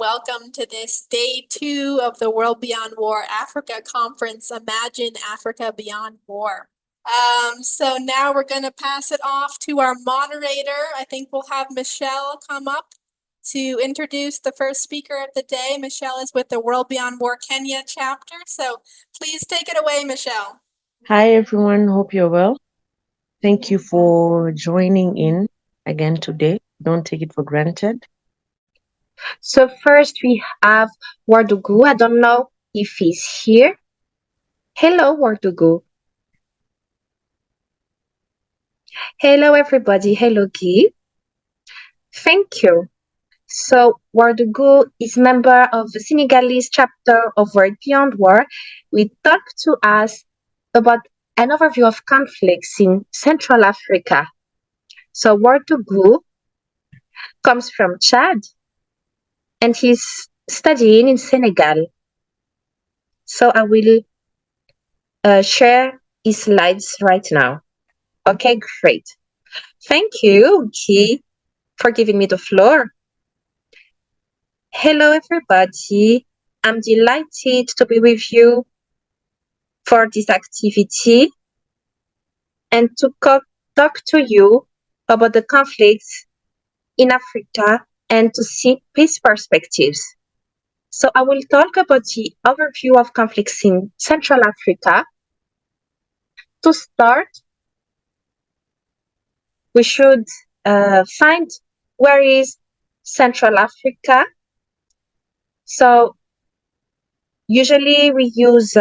welcome to this day 2 of the World Beyond War Africa Conference, Imagine Africa Beyond War. So now we're going to pass it off to our moderator. I think we'll have Michelle come up to introduce the first speaker of the day. Michelle is with the World Beyond War Kenya chapter, so please take it away, Michelle. Hi, everyone. Hope you're well. Thank you for joining in again today. Don't take it for granted. So first we have Wardugu. I don't know if he's here. Hello, Wardugu. Hello, everybody. Hello, Guy. Thank you. So Wardugu is member of the Senegalese chapter of World Beyond War. We talked to us about an overview of conflicts in Central Africa. So Wardugu comes from Chad and he's studying in Senegal. So I will share his slides right now. Okay, great. Thank you, Guy, for giving me the floor. Hello, everybody. I'm delighted to be with you for this activity and to talk to you about the conflicts in Africa and to see peace perspectives. So I will talk about the overview of conflicts in Central Africa. To start, we should find where is Central Africa. So usually we use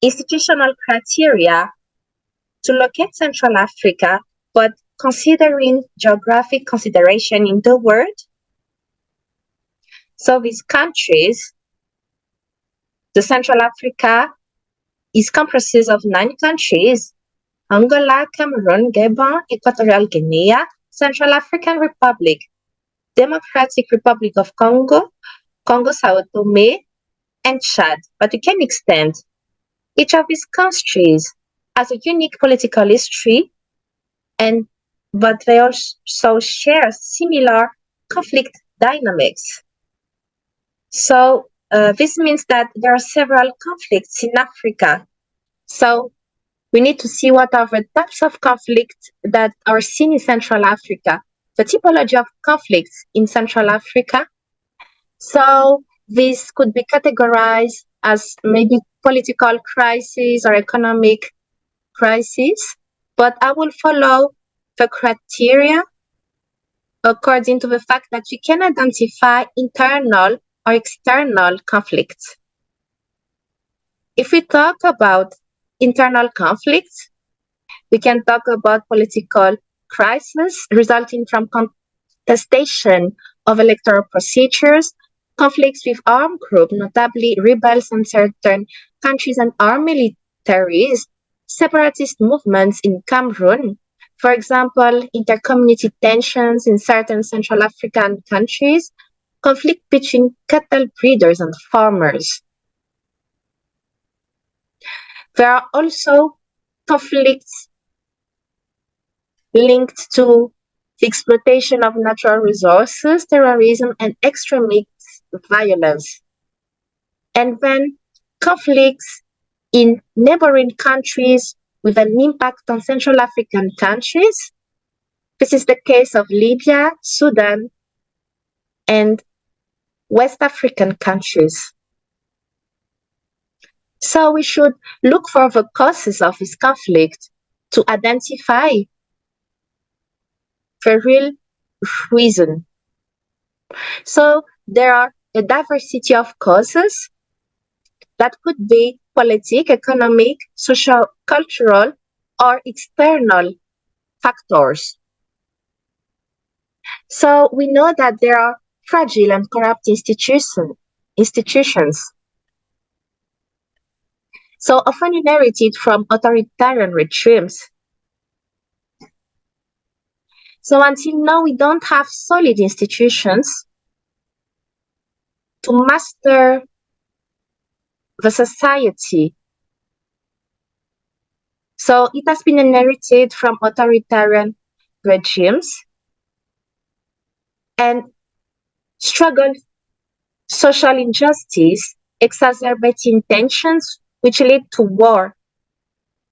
institutional criteria to locate Central Africa, but considering geographic consideration in the world, so these countries, the Central Africa is comprises of 9 countries: Angola, Cameroon, Gabon, Equatorial Guinea, Central African Republic, Democratic Republic of Congo, Congo Sao Tome, and Chad. But we can extend. Each of these countries has a unique political history, but they also share similar conflict dynamics. So this means that there are several conflicts in Africa. So we need to see what are the types of conflicts that are seen in Central Africa, the typology of conflicts in Central Africa. So this could be categorized as maybe political crisis or economic crisis, but I will follow the criteria according to the fact that we can identify internal or external conflicts. If we talk about internal conflicts, we can talk about political crisis resulting from contestation of electoral procedures, conflicts with armed groups, notably rebels in certain countries and armed militaries, separatist movements in Cameroon, for example, intercommunity tensions in certain Central African countries, conflict between cattle breeders and farmers. There are also conflicts linked to the exploitation of natural resources, terrorism, and extremist violence. And then conflicts in neighboring countries with an impact on Central African countries. This is the case of Libya, Sudan, and West African countries. So we should look for the causes of this conflict to identify the real reason. So there are a diversity of causes that could be political, economic, social, cultural, or external factors. So we know that there are fragile and corrupt institutions. So often inherited from authoritarian regimes. So until now, we don't have solid institutions to master the society. So it has been inherited from authoritarian regimes and struggled social injustice, exacerbating tensions which lead to war.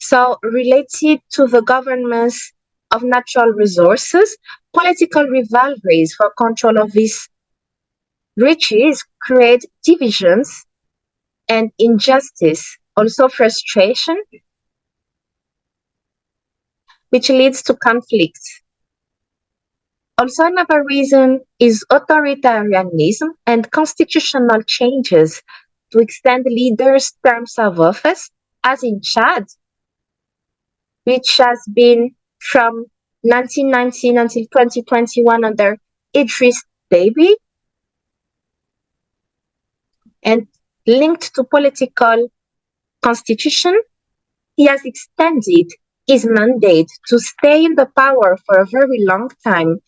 So, related to the governance of natural resources, political rivalries for control of these riches create divisions and injustice, also frustration, which leads to conflicts. Also, another reason is authoritarianism and constitutional changes to extend leaders' terms of office, as in Chad, which has been from 1919 until 2021 under Idris Deby, and linked to political constitution, he has extended his mandate to stay in the power for a very long time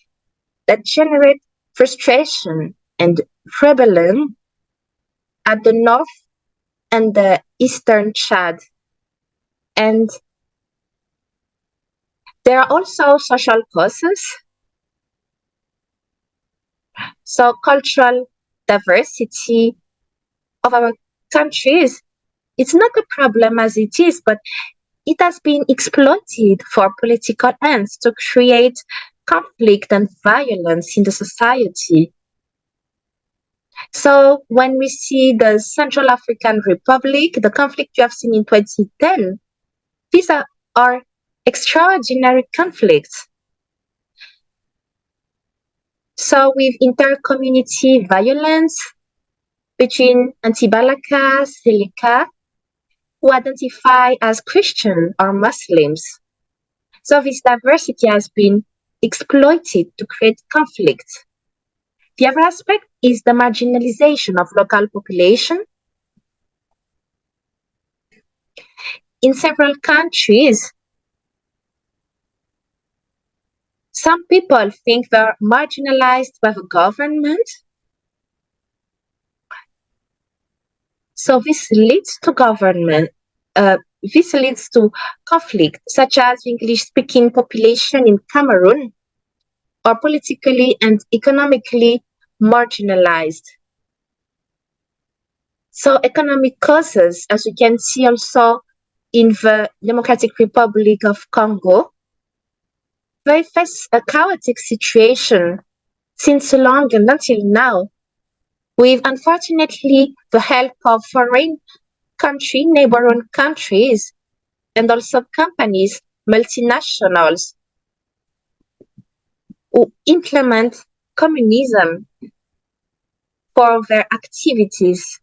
that generate frustration and rebellion at the north and the eastern Chad. And there are also social causes. So cultural diversity of our countries, it's not a problem as it is, but it has been exploited for political ends to create conflict and violence in the society. So when we see the Central African Republic, the conflict you have seen in 2010, these are extraordinary conflicts. So with inter-community violence between Anti-Balaka, Seleka, who identify as Christian or Muslims. So this diversity has been exploited to create conflict. The other aspect is the marginalization of local population. In several countries, some people think they're marginalized by the government. So this leads to this leads to conflict, such as the English-speaking population in Cameroon are politically and economically marginalized. So economic causes, as you can see also in the Democratic Republic of Congo, they face a chaotic situation since long and until now, with unfortunately the help of foreign neighboring countries, and also companies, multinationals, who implement communism for their activities.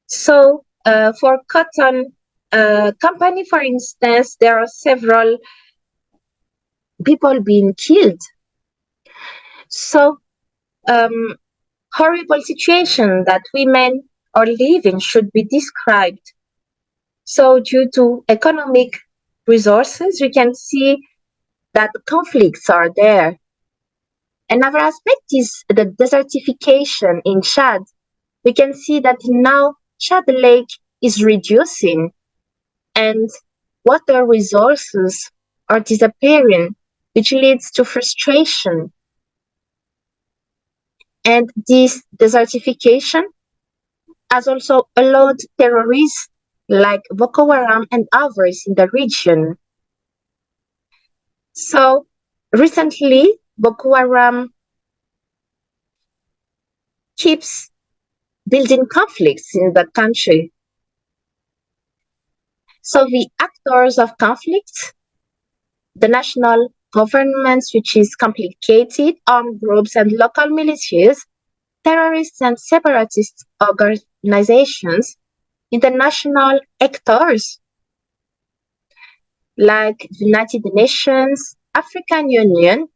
So for cotton company, for instance, there are several people being killed. So horrible situation that women are living should be described. So due to economic resources, we can see that conflicts are there. Another aspect is the desertification in Chad. We can see that now Chad Lake is reducing and water resources are disappearing, which leads to frustration. And this desertification has also allowed terrorists like Boko Haram and others in the region. So recently, Boko Haram keeps building conflicts in the country. So the actors of conflicts, the national governments, which is complicated, armed groups and local militias, terrorists and separatist organizations, international actors like the United Nations, African Union,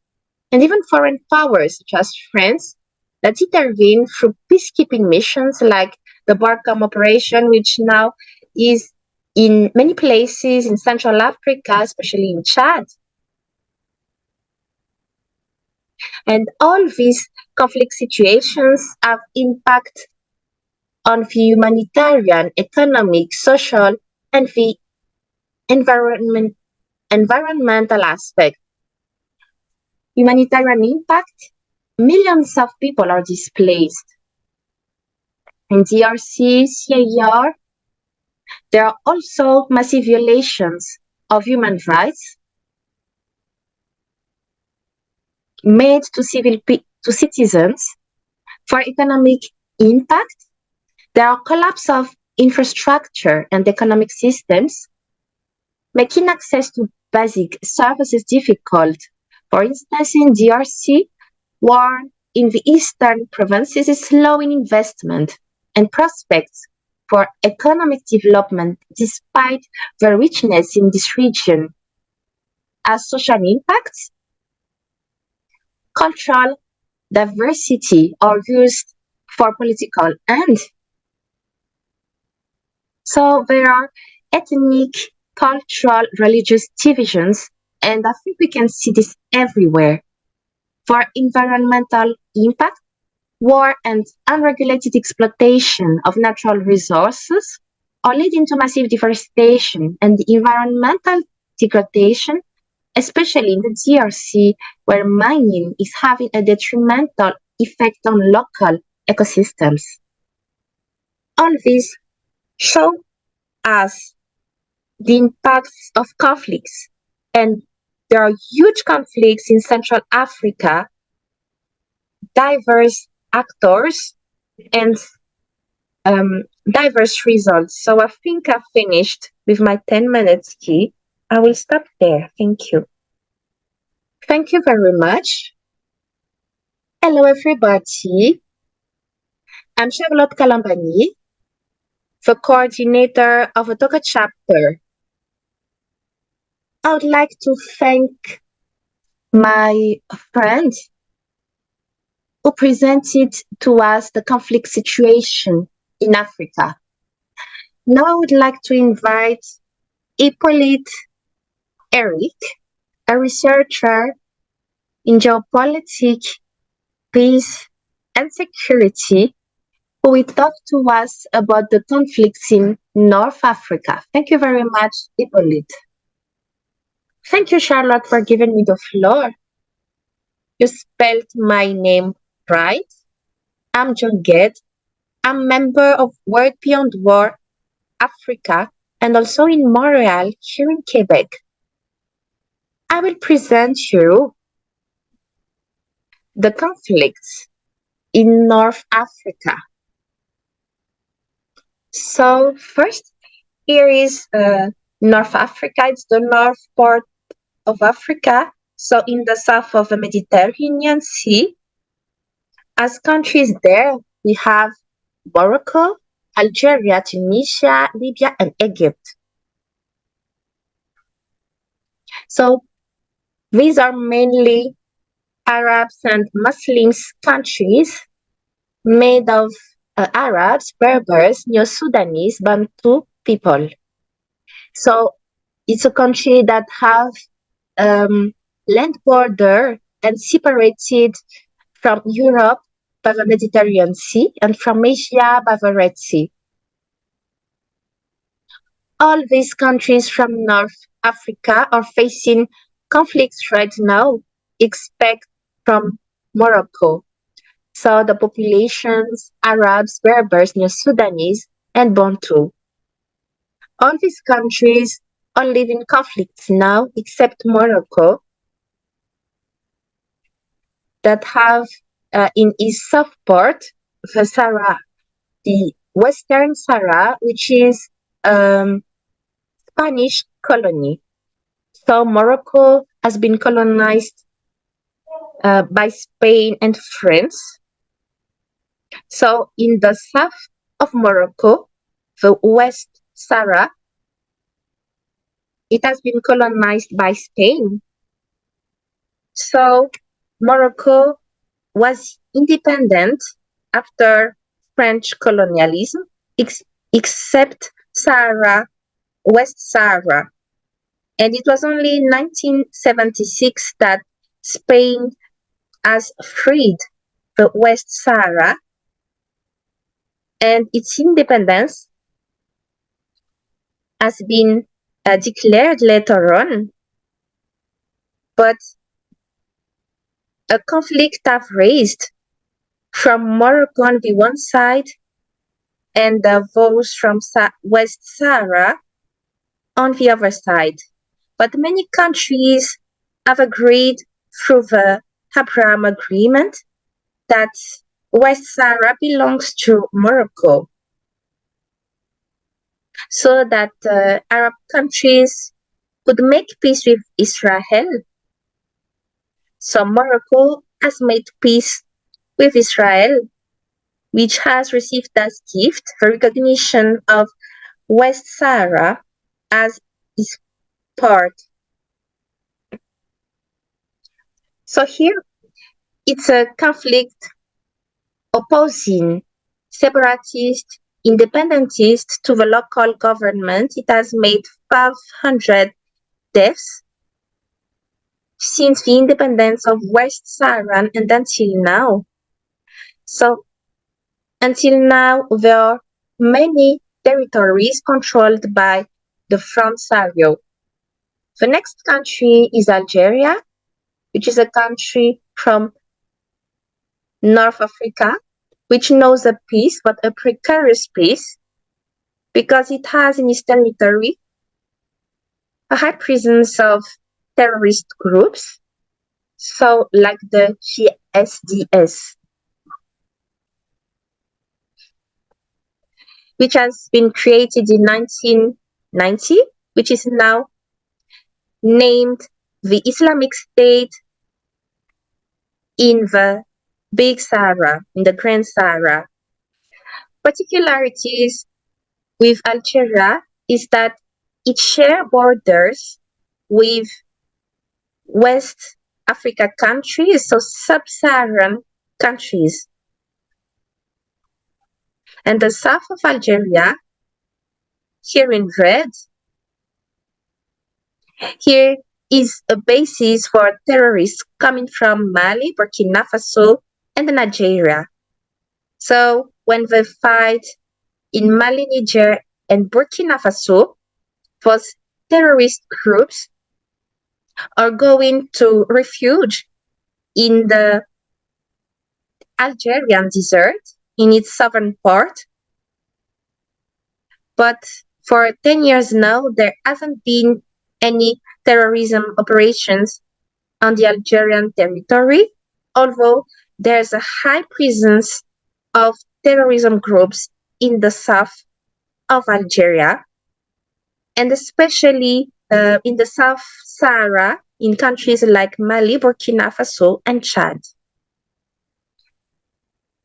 and even foreign powers such as France that intervene through peacekeeping missions like the Barkhane operation, which now is in many places in Central Africa, especially in Chad. And all these conflict situations have impact on the humanitarian, economic, social, and the environmental aspect. Humanitarian impact, millions of people are displaced. In DRC, CAR, there are also massive violations of human rights made to citizens. For economic impact, there are collapse of infrastructure and economic systems, making access to basic services difficult. For instance, in DRC, war in the eastern provinces is slowing investment and prospects for economic development despite the richness in this region. As social impacts, cultural diversity are used for political ends. So there are ethnic, cultural, religious divisions, and I think we can see this everywhere. For environmental impact, war and unregulated exploitation of natural resources are leading to massive deforestation and environmental degradation, especially in the DRC, where mining is having a detrimental effect on local ecosystems. All this show us the impacts of conflicts, and there are huge conflicts in Central Africa, diverse actors, and diverse results. So I think I've finished with my 10 minutes key. I will stop there. Thank you. Thank you very much. Hello, everybody. I'm Charlotte Kalambani, the coordinator of the Togo chapter. I would like to thank my friend who presented to us the conflict situation in Africa. Now I would like to invite Hippolyte Eric, a researcher in geopolitics, peace, and security, who will talk to us about the conflicts in North Africa. Thank you very much, Hippolyte. Thank you, Charlotte, for giving me the floor. You spelled my name right. I'm John Ged. I'm member of World Beyond War Africa and also in Montreal here in Quebec. I will present you the conflicts in North Africa. So first, here is North Africa. It's the north part of Africa, so in the south of the Mediterranean Sea. As countries there, we have Morocco, Algeria, Tunisia, Libya, and Egypt. So these are mainly Arabs and Muslims countries made of Arabs, Berbers, Neo-Sudanese, Bantu people. So it's a country that have land border and separated from Europe by the Mediterranean Sea and from Asia by the Red Sea. All these countries from North Africa are facing conflicts right now, except from Morocco. So the populations, Arabs, Berbers, Neo-Sudanese, and Bantu. All these countries are living conflicts now, except Morocco, that have in its south part, the Sahara, the Western Sahara, which is Spanish colony. So Morocco has been colonized by Spain and France. So in the south of Morocco, the West Sahara, it has been colonized by Spain. So Morocco was independent after French colonialism, except Sahara, West Sahara. And it was only in 1976 that Spain has freed the West Sahara, and its independence has been declared later on. But a conflict have raised from Morocco on the one side and those from West Sahara on the other side. But many countries have agreed through the Abraham Agreement that West Sahara belongs to Morocco, so that Arab countries could make peace with Israel. So Morocco has made peace with Israel, which has received as gift the recognition of West Sahara as its part. So here it's a conflict opposing separatist independentists to the local government. It has made 500 deaths since the independence of West Sahara and until now. So until now, there are many territories controlled by the Fransario. The next country is Algeria, which is a country from North Africa, which knows a peace, but a precarious peace, because it has in its territory a high presence of terrorist groups, so like the GSDS, which has been created in 1990, which is now named the Islamic State in the Big Sahara, in the Grand Sahara. Particularities with Algeria is that it shares borders with West Africa countries, so sub-Saharan countries. And the south of Algeria, here in red, here is a basis for terrorists coming from Mali, Burkina Faso, and Nigeria. So when they fight in Mali, Niger, and Burkina Faso, those terrorist groups are going to refuge in the Algerian desert in its southern part. But for 10 years now, there hasn't been any terrorism operations on the Algerian territory, although there's a high presence of terrorism groups in the south of Algeria, and especially in the South Sahara, in countries like Mali, Burkina Faso, and Chad.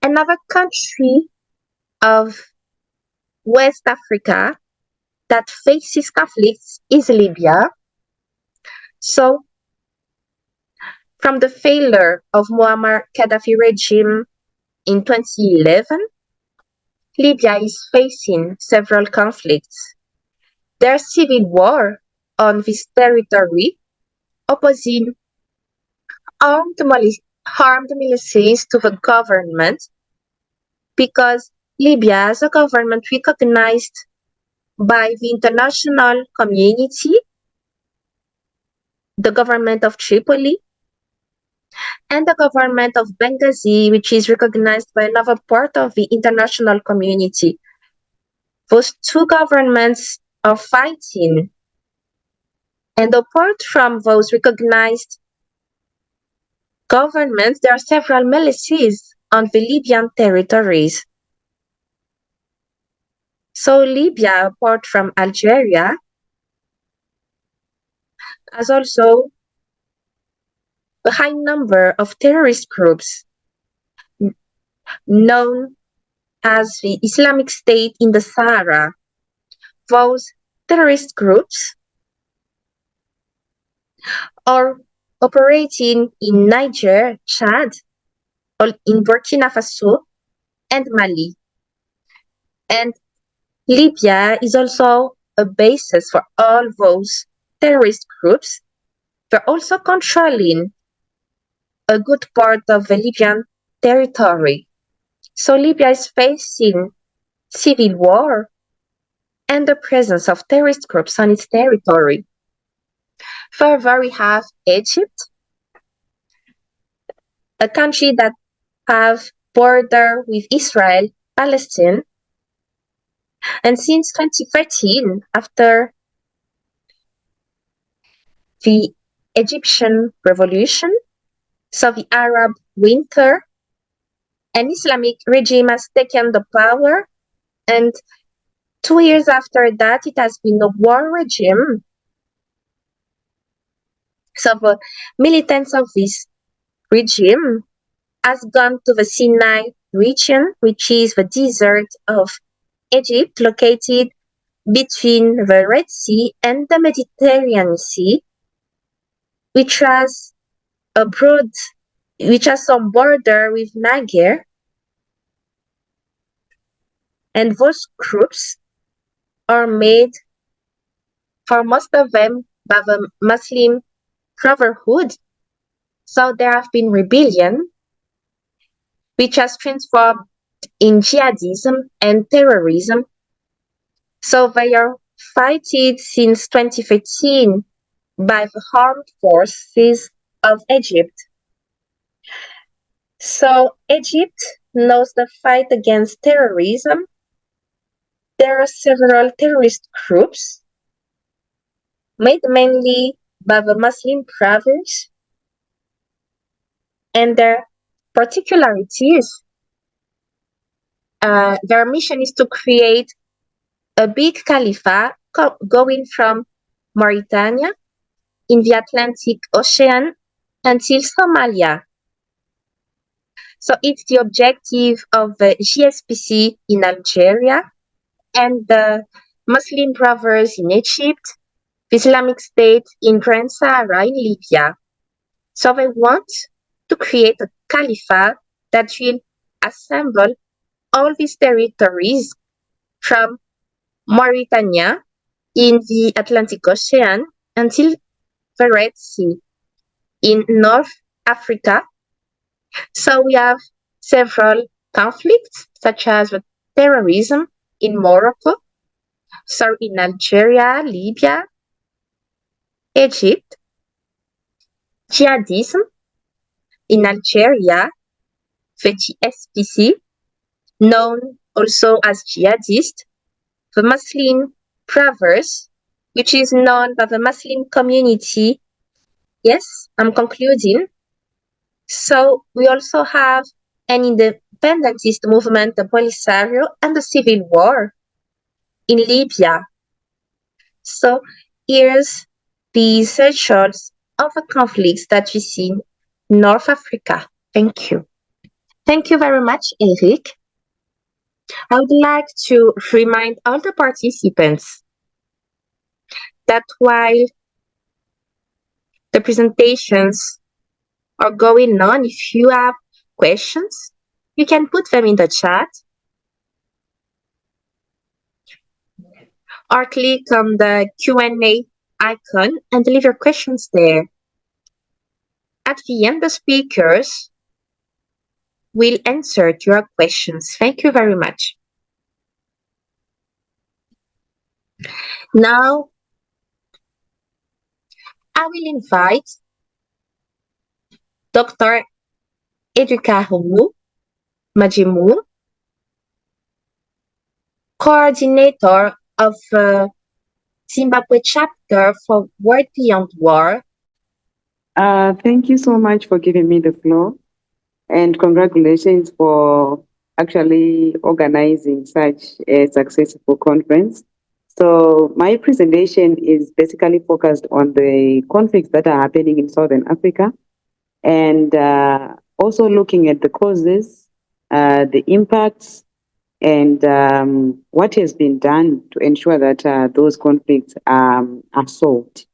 Another country of West Africa that faces conflicts is Libya. So, from the failure of Muammar Gaddafi regime in 2011, Libya is facing several conflicts. There's civil war on this territory, opposing armed militias to the government, because Libya is a government recognized by the international community, the government of Tripoli, and the government of Benghazi, which is recognized by another part of the international community. Those two governments are fighting. And apart from those recognized governments, there are several militias on the Libyan territories. So Libya, apart from Algeria, has also a high number of terrorist groups known as the Islamic State in the Sahara. Those terrorist groups are operating in Niger, Chad, or in Burkina Faso, and Mali. And Libya is also a basis for all those terrorist groups. They're also controlling a good part of the Libyan territory. So Libya is facing civil war and the presence of terrorist groups on its territory. Further, we have Egypt, a country that have border with Israel, Palestine, And since 2013, after the Egyptian revolution, so the Arab winter, an Islamic regime has taken the power, and 2 years after that, it has been a war regime. So the militants of this regime has gone to the Sinai region, which is the desert of Egypt, located between the Red Sea and the Mediterranean Sea, which has a broad, which has some border with Niger, and those groups are made, for most of them, by the Muslim Brotherhood. So there have been rebellion, which has transformed in jihadism and terrorism. So they are fighting since 2015 by the armed forces of Egypt. So Egypt knows the fight against terrorism. There are several terrorist groups made mainly by the Muslim Brothers, and their particularities, their mission is to create a big caliphate going from Mauritania in the Atlantic Ocean until Somalia. So it's the objective of the GSPC in Algeria and the Muslim Brothers in Egypt, the Islamic State in Grand Sahara in Libya. So they want to create a caliphate that will assemble all these territories from Mauritania in the Atlantic Ocean until the Red Sea in North Africa. So we have several conflicts, such as the terrorism in Morocco, so in Algeria, Libya, Egypt, jihadism in Algeria, the GSPC, known also as jihadist, the Muslim Brothers, which is known by the Muslim community. Yes, I'm concluding. So we also have an independentist movement, the Polisario, and the civil war in Libya. So here's the essentials of the conflicts that we see in North Africa. Thank you. Thank you very much, Eric. I would like to remind all the participants that while the presentations are going on, if you have questions, you can put them in the chat or click on the Q&A icon and leave your questions there. At the end, the speakers will answer your questions. Thank you very much. Now, I will invite Dr. Edukaru Majimu, coordinator of Zimbabwe chapter for World Beyond War. Thank you so much for giving me the floor, and congratulations for actually organizing such a successful conference. So my presentation is basically focused on the conflicts that are happening in Southern Africa, and also looking at the causes, the impacts, and what has been done to ensure that those conflicts are solved.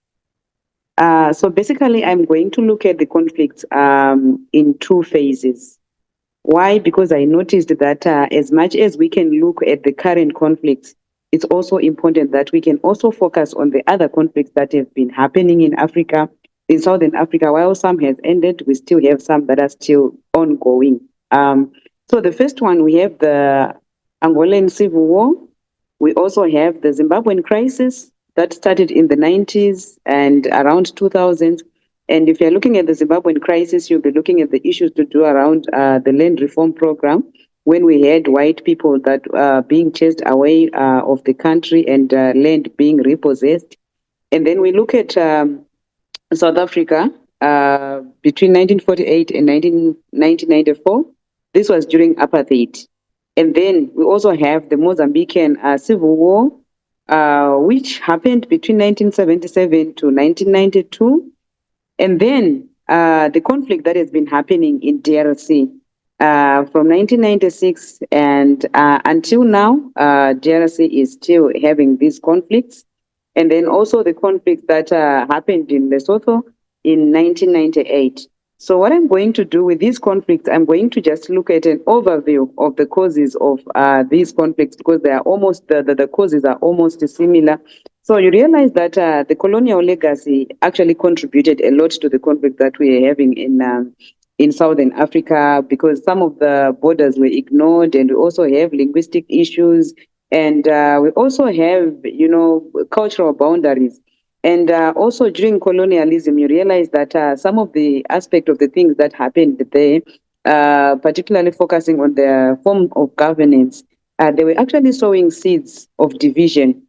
So basically, I'm going to look at the conflicts in two phases. Why? Because I noticed that as much as we can look at the current conflicts, it's also important that we can also focus on the other conflicts that have been happening in Africa, in Southern Africa. While some has ended, we still have some that are still ongoing. So the first one, we have the Angolan Civil War. We also have the Zimbabwean crisis that started in the 90s and around 2000. And if you're looking at the Zimbabwean crisis, you'll be looking at the issues to do around the land reform program, when we had white people that being chased away of the country and land being repossessed. And then we look at South Africa between 1948 and 1994. This was during apartheid. And then we also have the Mozambican civil war, which happened between 1977 to 1992. And then the conflict that has been happening in DRC from 1996 and until now, DRC is still having these conflicts. And then also the conflict that happened in Lesotho in 1998. So what I'm going to do with these conflicts, I'm going to just look at an overview of the causes of these conflicts because they are almost, the causes are almost similar. So you realize that the colonial legacy actually contributed a lot to the conflict that we are having in Southern Africa because some of the borders were ignored, and we also have linguistic issues, and we also have, cultural boundaries. And also during colonialism, you realize that some of the aspect of the things that happened there, particularly focusing on the form of governance, they were actually sowing seeds of division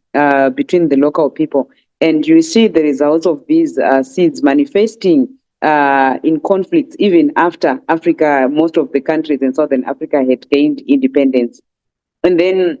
between the local people. And you see the results of these seeds manifesting in conflicts even after Africa, most of the countries in Southern Africa had gained independence. And then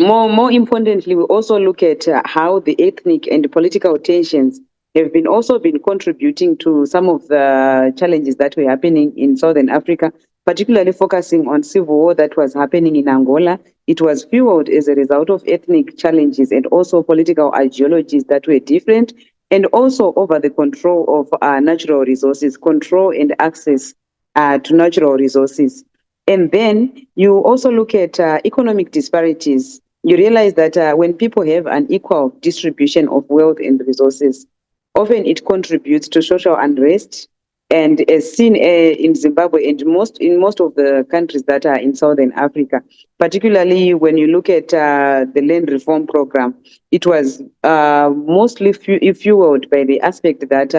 more importantly, we also look at how the ethnic and political tensions have been also been contributing to some of the challenges that were happening in Southern Africa, particularly focusing on civil war that was happening in Angola. It was fueled as a result of ethnic challenges and also political ideologies that were different, and also over the control of natural resources, control and access to natural resources. And then you also look at economic disparities. You realize that when people have an equal distribution of wealth and resources, often it contributes to social unrest, and as seen in Zimbabwe and in most of the countries that are in Southern Africa, particularly when you look at the land reform program, it was mostly fueled by the aspect that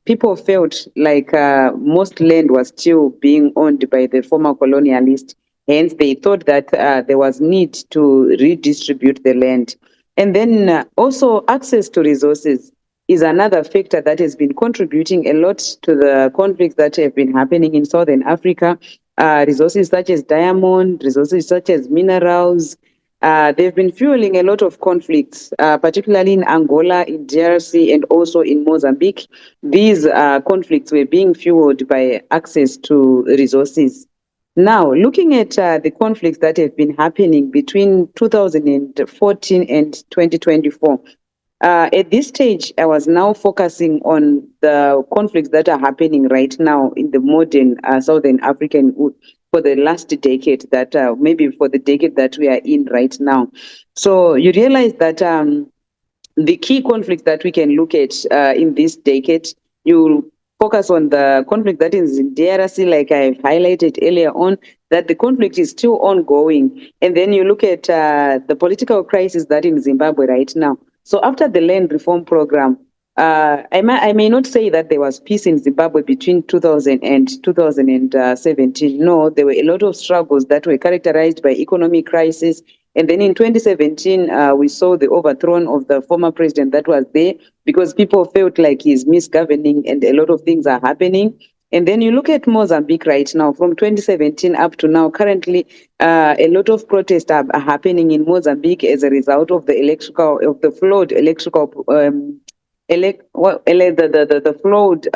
people felt like most land was still being owned by the former colonialists. Hence, they thought that there was need to redistribute the land. And then also access to resources is another factor that has been contributing a lot to the conflicts that have been happening in Southern Africa. Resources such as diamond, resources such as minerals, they've been fueling a lot of conflicts, particularly in Angola, in DRC, and also in Mozambique. These conflicts were being fueled by access to resources. Now, looking at the conflicts that have been happening between 2014 and 2024, at this stage, I was now focusing on the conflicts that are happening right now in the modern Southern African for the last decade, that maybe for the decade that we are in right now. So you realize that the key conflicts that we can look at in this decade, you focus on the conflict that is in DRC, like I highlighted earlier on, that the conflict is still ongoing. And then you look at the political crisis that in Zimbabwe right now. So after the land reform program, I may not say that there was peace in Zimbabwe between 2000 and 2017. No, there were a lot of struggles that were characterized by economic crisis. And then in 2017, we saw the overthrow of the former president that was there because people felt like he's misgoverning and a lot of things are happening. And then you look at Mozambique right now, from 2017 up to now, currently a lot of protests are happening in Mozambique as a result of the flawed electrical the flawed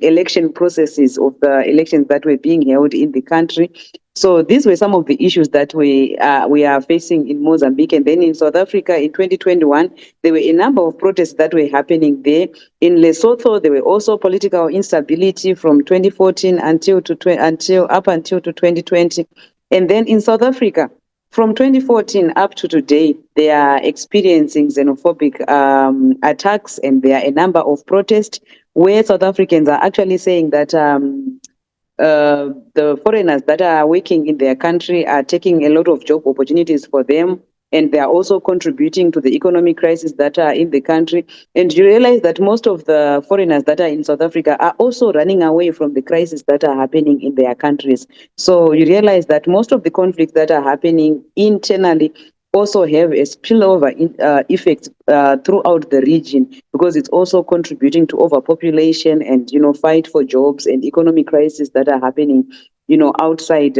election processes of the elections that were being held in the country. So these were some of the issues that we are facing in Mozambique. And then in South Africa in 2021, there were a number of protests that were happening there. In Lesotho, there were also political instability from 2014 until to 2020. And then in South Africa, from 2014 up to today, they are experiencing xenophobic attacks, and there are a number of protests where South Africans are actually saying that the foreigners that are working in their country are taking a lot of job opportunities for them. and they are also contributing to the economic crisis that are in the country. And you realize that most of the foreigners that are in South Africa are also running away from the crises that are happening in their countries. So you realize that most of the conflicts that are happening internally also have a spillover effect throughout the region, because it's also contributing to overpopulation and fight for jobs and economic crises that are happening outside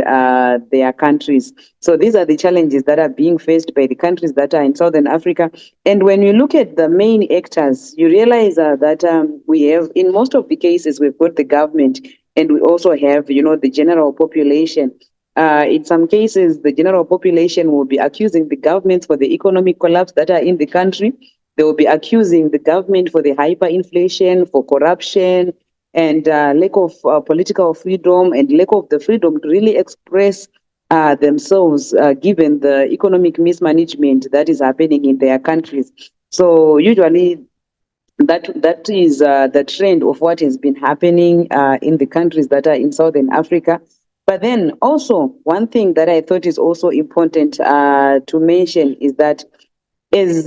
their countries. So these are the challenges that are being faced by the countries that are in Southern Africa. And when you look at the main actors, you realize that we have, in most of the cases, we've got the government, and we also have the general population. In some cases, the general population will be accusing the government for the economic collapse that are in the country. They will be accusing the government for the hyperinflation, for corruption, and lack of political freedom, and lack of the freedom to really express themselves, given the economic mismanagement that is happening in their countries. So usually that is the trend of what has been happening in the countries that are in Southern Africa. But then also, one thing that I thought is also important to mention is that as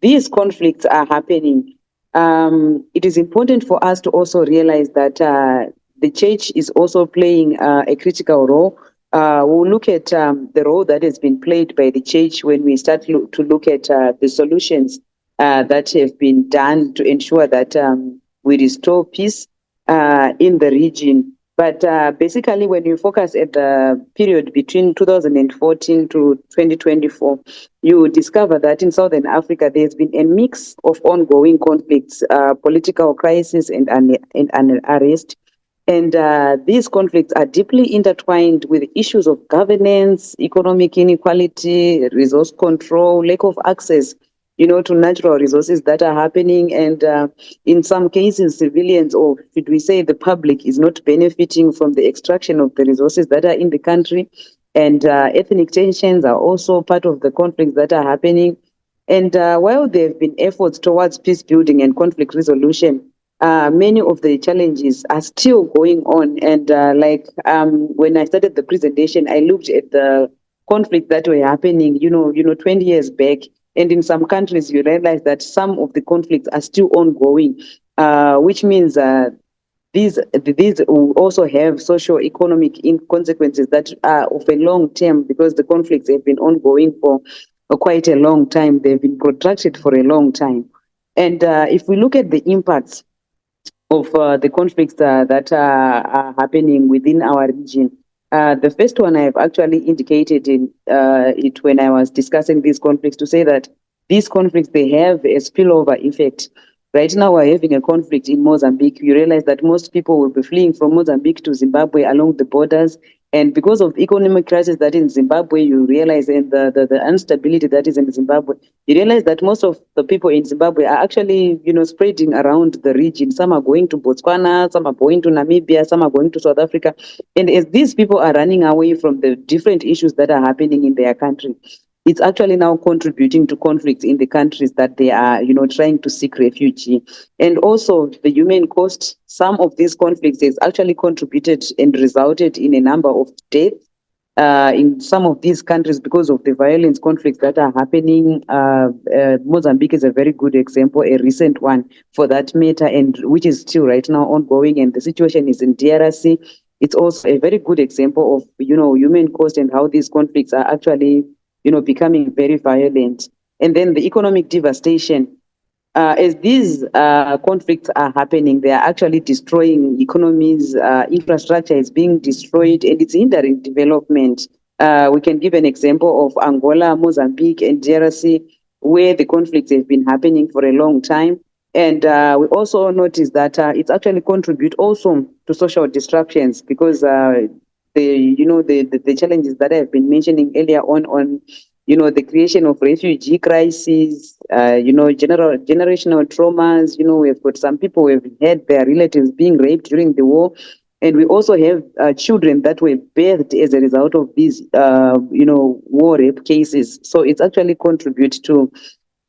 these conflicts are happening, it is important for us to also realize that the church is also playing a critical role. We'll look at the role that has been played by the church when we start to look at the solutions that have been done to ensure that we restore peace in the region. But basically, when you focus at the period between 2014 to 2024, you discover that in Southern Africa, there's been a mix of ongoing conflicts, political crisis, and unrest. And these conflicts are deeply intertwined with issues of governance, economic inequality, resource control, lack of access, to natural resources that are happening. And in some cases, civilians, or should we say the public, is not benefiting from the extraction of the resources that are in the country. And ethnic tensions are also part of the conflicts that are happening. And while there have been efforts towards peace building and conflict resolution, many of the challenges are still going on. And when I started the presentation, I looked at the conflicts that were happening, 20 years back. And in some countries, you realize that some of the conflicts are still ongoing, which means these will also have socio-economic consequences that are of a long term, because the conflicts have been ongoing for quite a long time. They've been protracted for a long time. And if we look at the impacts of the conflicts that are happening within our region, the first one I have actually indicated in it when I was discussing these conflicts, to say that these conflicts, they have a spillover effect. Right now, we're having a conflict in Mozambique. You realize that most people will be fleeing from Mozambique to Zimbabwe along the borders. And because of economic crisis that is in Zimbabwe, you realize, and the instability that is in Zimbabwe, you realize that most of the people in Zimbabwe are actually, spreading around the region. Some are going to Botswana, some are going to Namibia, some are going to South Africa. And as these people are running away from the different issues that are happening in their country, it's actually now contributing to conflicts in the countries that they are, trying to seek refuge. And also the human cost, some of these conflicts has actually contributed and resulted in a number of deaths in some of these countries because of the violence conflicts that are happening. Mozambique is a very good example, a recent one for that matter, and which is still right now ongoing. And the situation is in DRC. It's also a very good example of, human cost and how these conflicts are actually, becoming very violent. And then the economic devastation. As these conflicts are happening, they are actually destroying economies, infrastructure is being destroyed, and it's hindering development. We can give an example of Angola, Mozambique, and DRC, where the conflicts have been happening for a long time. And we also notice that it's actually contribute also to social disruptions, because the challenges that I've been mentioning earlier on the creation of refugee crises, generational traumas. We've got some people who have had their relatives being raped during the war. And we also have children that were birthed as a result of these, war rape cases. So it's actually contribute to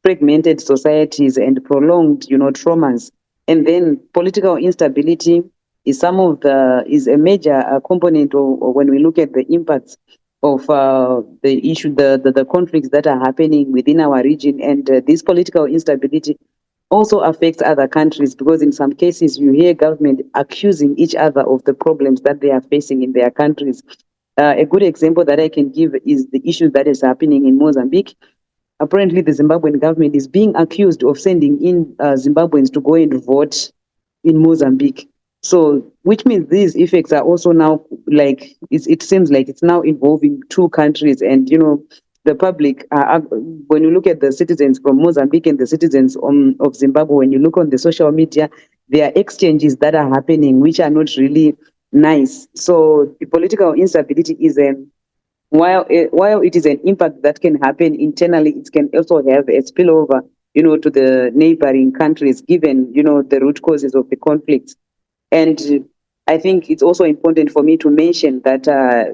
fragmented societies and prolonged, traumas. And then political instability is a major component of when we look at the impacts of the issue, the conflicts that are happening within our region. And this political instability also affects other countries, because in some cases you hear government accusing each other of the problems that they are facing in their countries. A good example that I can give is the issue that is happening in Mozambique. Apparently, the Zimbabwean government is being accused of sending in Zimbabweans to go and vote in Mozambique. So, which means these effects are also now like it seems like it's now involving two countries, and the public. When you look at the citizens from Mozambique and the citizens of Zimbabwe, when you look on the social media, there are exchanges that are happening which are not really nice. So, the political instability is while it is an impact that can happen internally, it can also have a spillover, to the neighboring countries, given, the root causes of the conflicts. And I think it's also important for me to mention that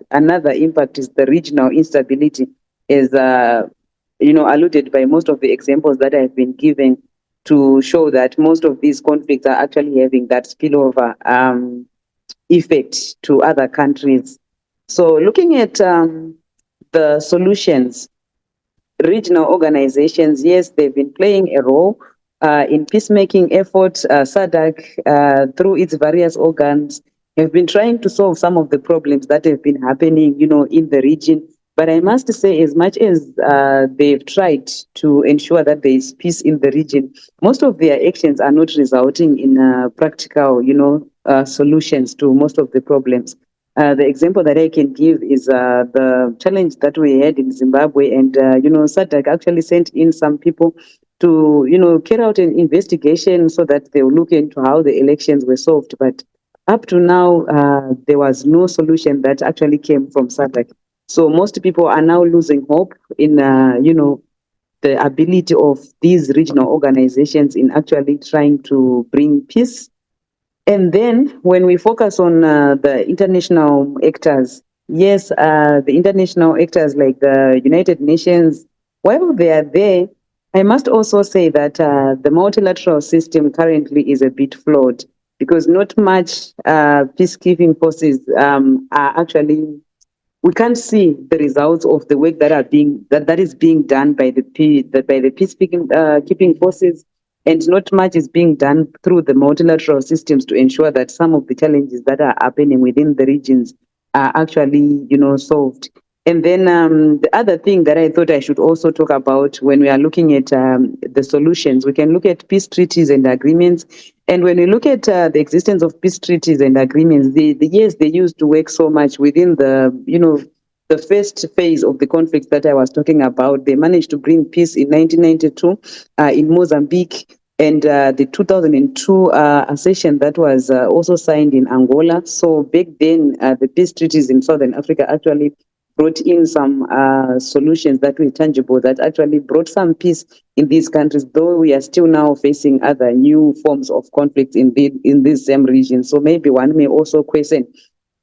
another impact is the regional instability, as alluded by most of the examples that I've been given, to show that most of these conflicts are actually having that spillover effect to other countries. So looking at the solutions, regional organizations, yes, they've been playing a role in peacemaking efforts. SADC, through its various organs, have been trying to solve some of the problems that have been happening, in the region. But I must say, as much as they've tried to ensure that there is peace in the region, most of their actions are not resulting in practical, solutions to most of the problems. The example that I can give is the challenge that we had in Zimbabwe, and SADC actually sent in some people to carry out an investigation so that they will look into how the elections were solved. But up to now, there was no solution that actually came from SADC. So most people are now losing hope in the ability of these regional organizations in actually trying to bring peace. And then when we focus on the international actors, yes, the international actors like the United Nations, while they are there, I must also say that the multilateral system currently is a bit flawed, because not much peacekeeping forces are actually, we can't see the results of the work that is being done by the peacekeeping keeping forces, and not much is being done through the multilateral systems to ensure that some of the challenges that are happening within the regions are actually solved. And then the other thing that I thought I should also talk about when we are looking at the solutions, we can look at peace treaties and agreements. And when we look at the existence of peace treaties and agreements, the years they used to work so much within the first phase of the conflict that I was talking about. They managed to bring peace in 1992 in Mozambique, and the 2002 accession that was also signed in Angola. So back then, the peace treaties in Southern Africa actually brought in some solutions that were tangible, that actually brought some peace in these countries, though we are still now facing other new forms of conflict in this same region. So maybe one may also question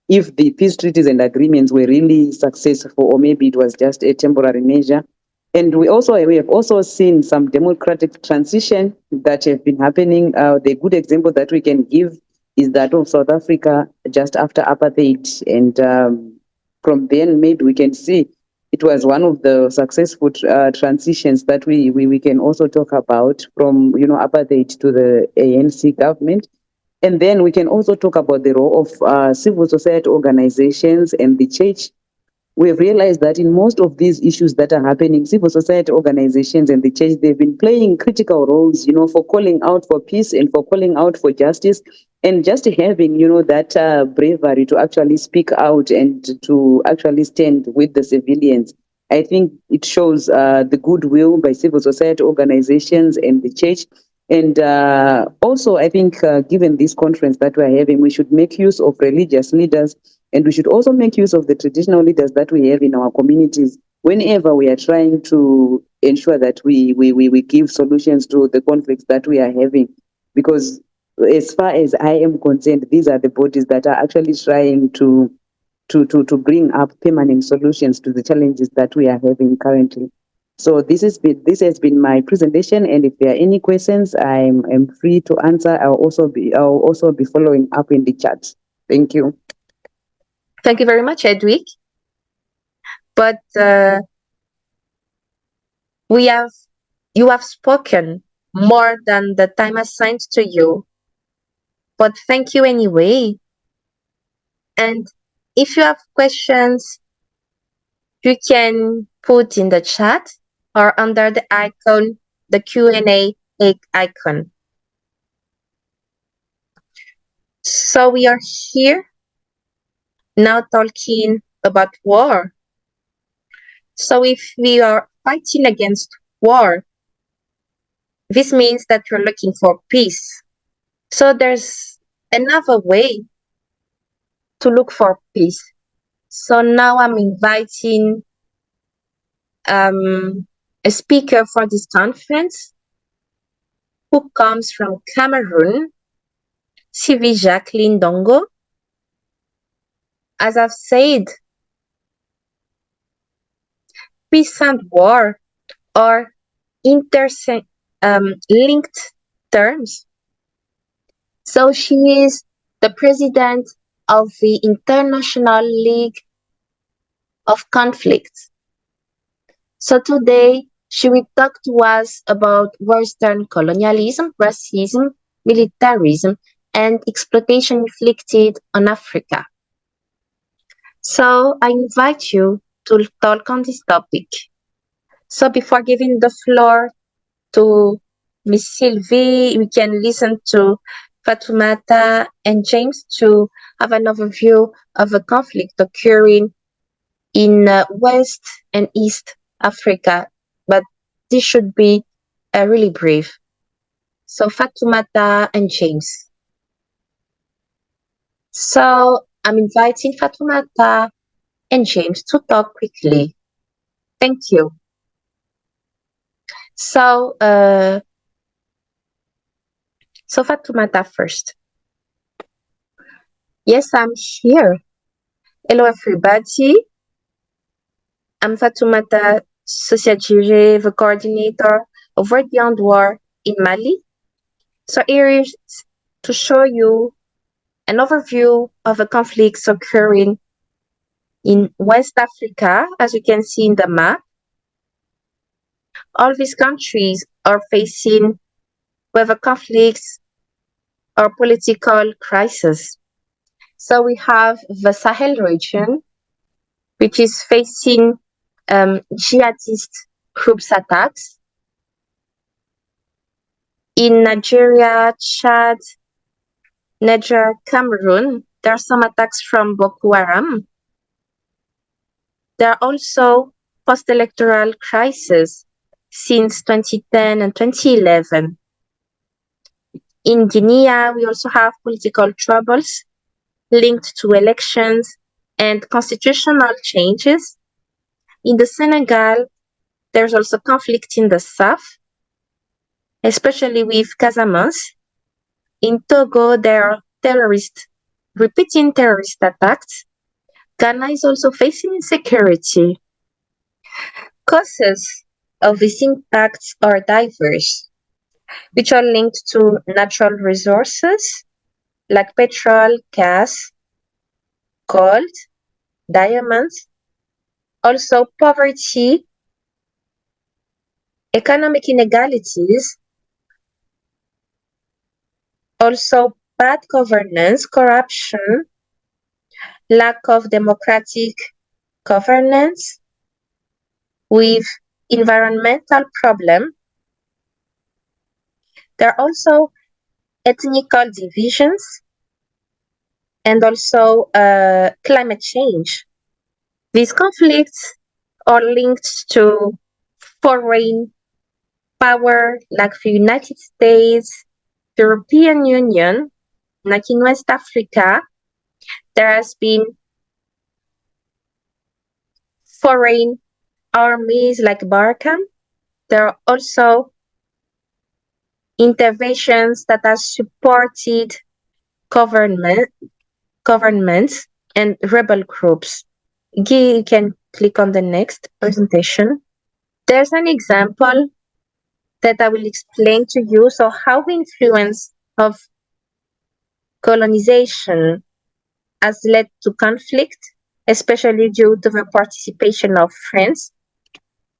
if the peace treaties and agreements were really successful, or maybe it was just a temporary measure. And we have also seen some democratic transition that have been happening. The good example that we can give is that of South Africa just after apartheid, and from then maybe we can see it was one of the successful transitions that we can also talk about, from apartheid to the ANC government. And then we can also talk about the role of civil society organizations and the church. We've realized that in most of these issues that are happening, civil society organizations and the church, they've been playing critical roles, for calling out for peace and for calling out for justice, and just having, that bravery to actually speak out and to actually stand with the civilians. I think it shows the goodwill by civil society organizations and the church. And also, I think, given this conference that we're having, we should make use of religious leaders, and we should also make use of the traditional leaders that we have in our communities whenever we are trying to ensure that we give solutions to the conflicts that we are having. Because as far as I am concerned, these are the bodies that are actually trying to bring up permanent solutions to the challenges that we are having currently. So this has been my presentation, and if there are any questions, I'm free to answer. I'll also be following up in the chat. Thank you. Thank you very much, Edwick. but you have spoken more than the time assigned to you. But thank you anyway. And if you have questions, you can put in the chat or under the icon, the Q&A icon. So we are here now talking about war. So if we are fighting against war, this means that you're looking for peace. So there's another way to look for peace. So now I'm inviting a speaker for this conference who comes from Cameroon, Sylvie Jacqueline Dongo. As I've said, peace and war are linked terms. So she is the president of the International League of Conflicts. So today she will talk to us about Western colonialism, racism, militarism, and exploitation inflicted on Africa. So I invite you to talk on this topic. So before giving the floor to Miss Sylvie, we can listen to Fatoumata and James to have an overview of a conflict occurring in West and East Africa, but this should be really brief. So Fatoumata and James. So I'm inviting Fatoumata and James to talk quickly. Thank you. So Fatoumata first. Yes, I'm here. Hello, everybody. I'm Fatoumata Sosiadjire, the coordinator of World Beyond War in Mali. So here is to show you an overview of the conflicts occurring in West Africa, as you can see in the map. All these countries are facing whether conflicts or political crisis. So we have the Sahel region, which is facing jihadist groups attacks. In Nigeria, Chad, Niger, Cameroon, there are some attacks from Boko Haram. There are also post-electoral crises since 2010 and 2011. In Guinea, we also have political troubles linked to elections and constitutional changes. In the Senegal, there's also conflict in the south, especially with Casamance. In Togo, there are repeating terrorist attacks. Ghana is also facing insecurity. Causes of these impacts are diverse, which are linked to natural resources like petrol, gas, gold, diamonds, also poverty, economic inequalities, also bad governance, corruption, lack of democratic governance, with environmental problem. There are also ethnical divisions and also climate change. These conflicts are linked to foreign power like the United States, the European Union, like in West Africa. There has been foreign armies like Barkhane. There are also interventions that have supported governments and rebel groups. You can click on the next presentation. There's an example that I will explain to you. So how the influence of colonization has led to conflict especially due to the participation of France.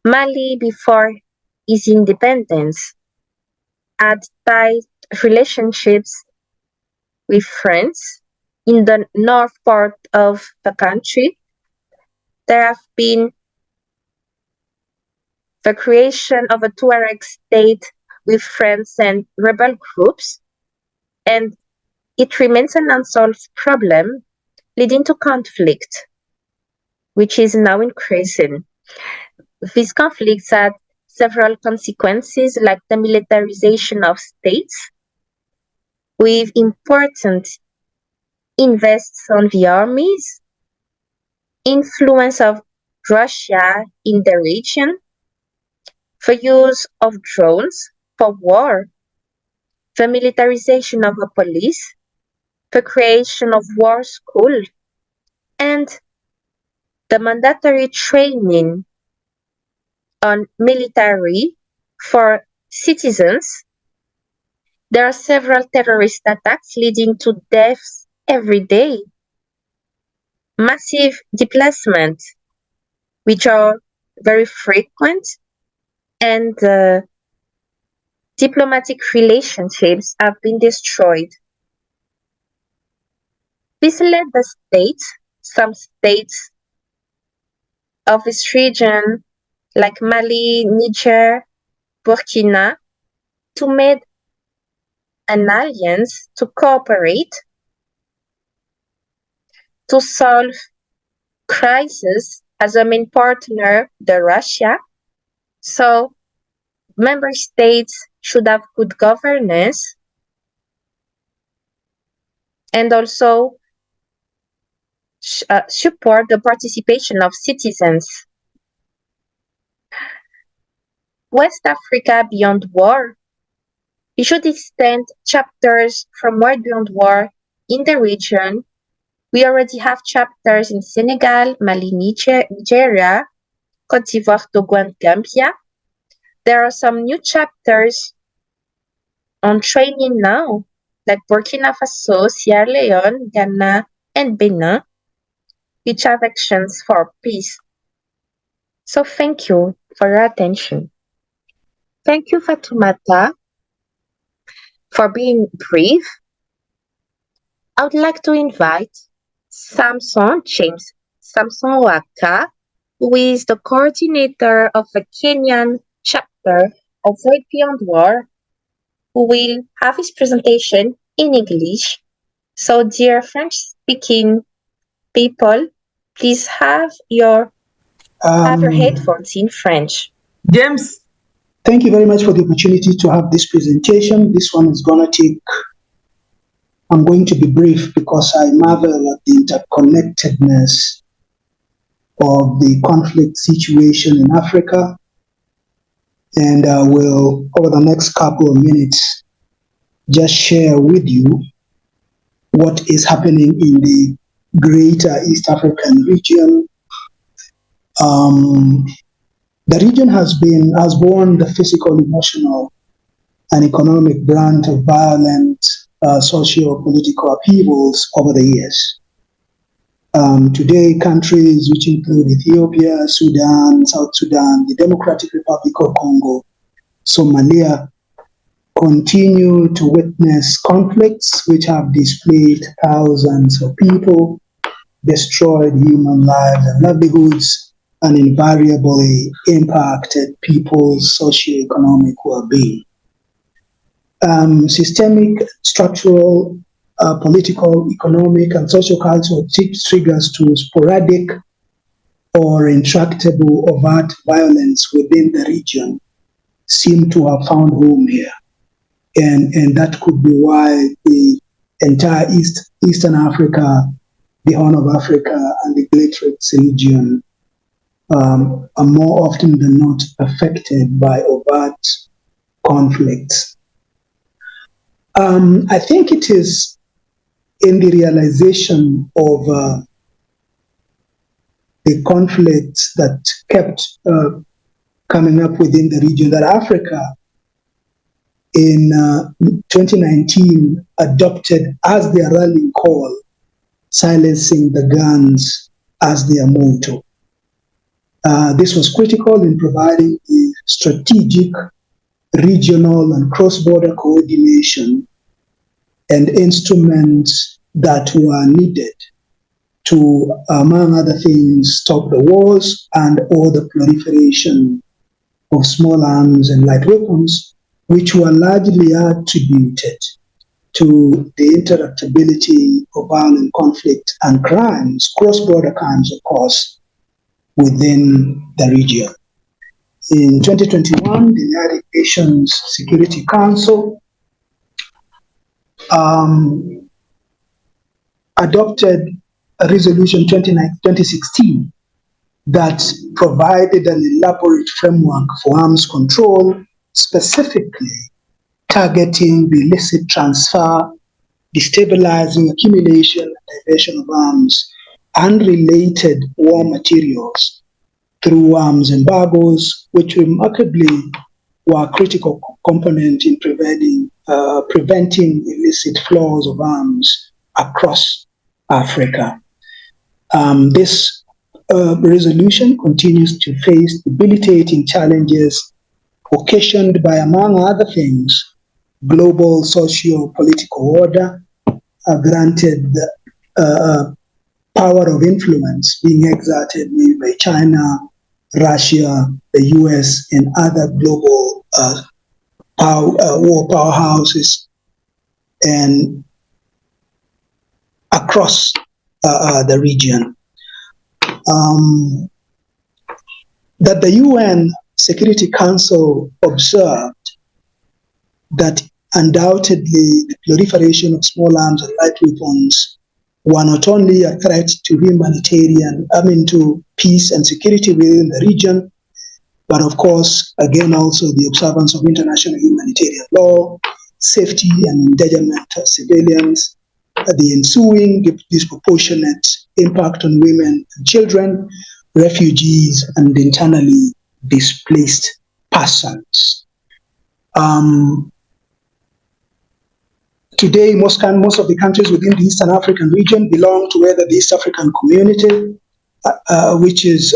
Mali, before its independence, had tight relationships with France. In the north part of the country, there have been the creation of a Tuareg state with France and rebel groups, and it remains an unsolved problem, leading to conflict, which is now increasing. These conflicts had several consequences, like the militarization of states, with important invests on the armies, influence of Russia in the region, the use of drones for war, the militarization of the police, the creation of war schools, and the mandatory training on military for citizens. There are several terrorist attacks leading to deaths every day, massive displacements, which are very frequent, and diplomatic relationships have been destroyed. This led some states of this region, like Mali, Niger, Burkina, to make an alliance to cooperate to solve crisis as a main partner, the Russia. So member states should have good governance and also support the participation of citizens. West Africa Beyond War. We should extend chapters from World Beyond War in the region. We already have chapters in Senegal, Mali, Nigeria, Cote d'Ivoire, Togo, and Gambia. There are some new chapters on training now, like Burkina Faso, Sierra Leone, Ghana, and Benin, which have actions for peace. So thank you for your attention. Thank you, Fatoumata, for being brief. I would like to invite James Samson Waka, who is the coordinator of the Kenyan chapter of World Beyond War, who will have his presentation in English. So, dear French-speaking people, please have your headphones in French. James, thank you very much for the opportunity to have this presentation. This one is going to take, I'm going to be brief because I marvel at the interconnectedness of the conflict situation in Africa. And I will, over the next couple of minutes, just share with you what is happening in the greater East African region. The region has borne the physical, emotional, and economic brunt of violent socio-political upheavals over the years. Today, countries which include Ethiopia, Sudan, South Sudan, the Democratic Republic of Congo, Somalia, continue to witness conflicts which have displaced thousands of people, destroyed human lives and livelihoods, and invariably impacted people's socioeconomic well-being. Systemic, structural, political, economic, and social cultural triggers to sporadic or intractable overt violence within the region seem to have found home here. And that could be why the entire Eastern Africa, the Horn of Africa, and the Great Lakes region are more often than not affected by overt conflicts. I think it is in the realization of the conflicts that kept coming up within the region that Africa in 2019 adopted as their rallying call, silencing the guns as their motto. This was critical in providing the strategic, regional, and cross-border coordination and instruments that were needed to, among other things, stop the wars and or the proliferation of small arms and light weapons, which were largely attributed to the interruptibility of violent conflict and crimes, cross-border crimes, of course, within the region. In 2021, the United Nations Security Council adopted a resolution 2016 that provided an elaborate framework for arms control, specifically targeting the illicit transfer, destabilizing accumulation and diversion of arms and related war materials through arms embargoes, which remarkably were a critical component in preventing illicit flows of arms across Africa. This resolution continues to face debilitating challenges occasioned by, among other things, global socio-political order, granted power of influence being exerted maybe by China, Russia, the US, and other global war powerhouses, and across the region. That the UN Security Council observed that undoubtedly the proliferation of small arms and light weapons were not only a threat to to peace and security within the region, but of course, again, also the observance of international humanitarian law, safety and endangerment of civilians, the ensuing disproportionate impact on women and children, refugees, and internally displaced persons. Today, most of the countries within the Eastern African region belong to either the East African Community, which is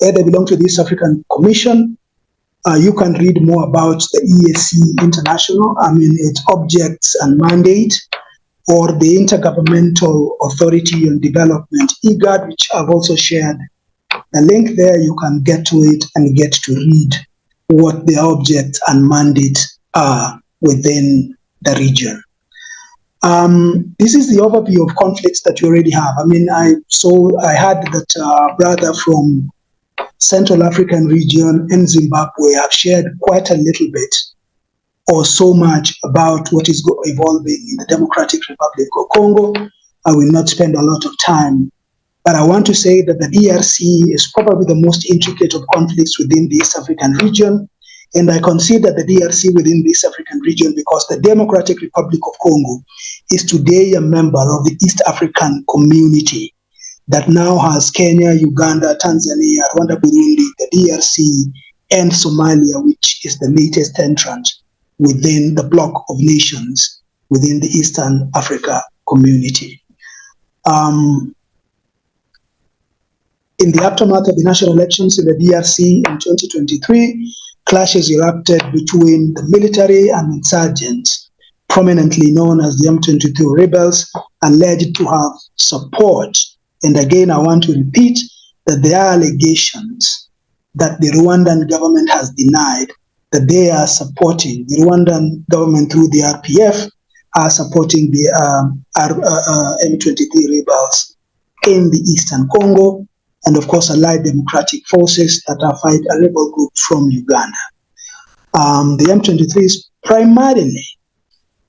either belong to the East African Commission. You can read more about the EAC International, its objects and mandate, or the Intergovernmental Authority on Development, IGAD, which I've also shared a link there. You can get to it and get to read what the objects and mandates are within the region. This is the overview of conflicts that you already have. I had that brother from Central African region and Zimbabwe have shared quite a little bit or so much about what is evolving in the Democratic Republic of Congo. I will not spend a lot of time, but I want to say that the DRC is probably the most intricate of conflicts within the East African region, and I consider the DRC within the East African region because the Democratic Republic of Congo is today a member of the East African community that now has Kenya, Uganda, Tanzania, Rwanda, Burundi, the DRC, and Somalia, which is the latest entrant within the bloc of nations within the Eastern Africa community. In the aftermath of the national elections in the DRC in 2023, clashes erupted between the military and insurgents, prominently known as the M23 rebels, alleged to have support. And again, I want to repeat that there are allegations that the Rwandan government has denied that they are supporting, the Rwandan government through the RPF are supporting the M23 rebels in the Eastern Congo, and of course allied democratic forces that are fighting a rebel group from Uganda. The M23 is primarily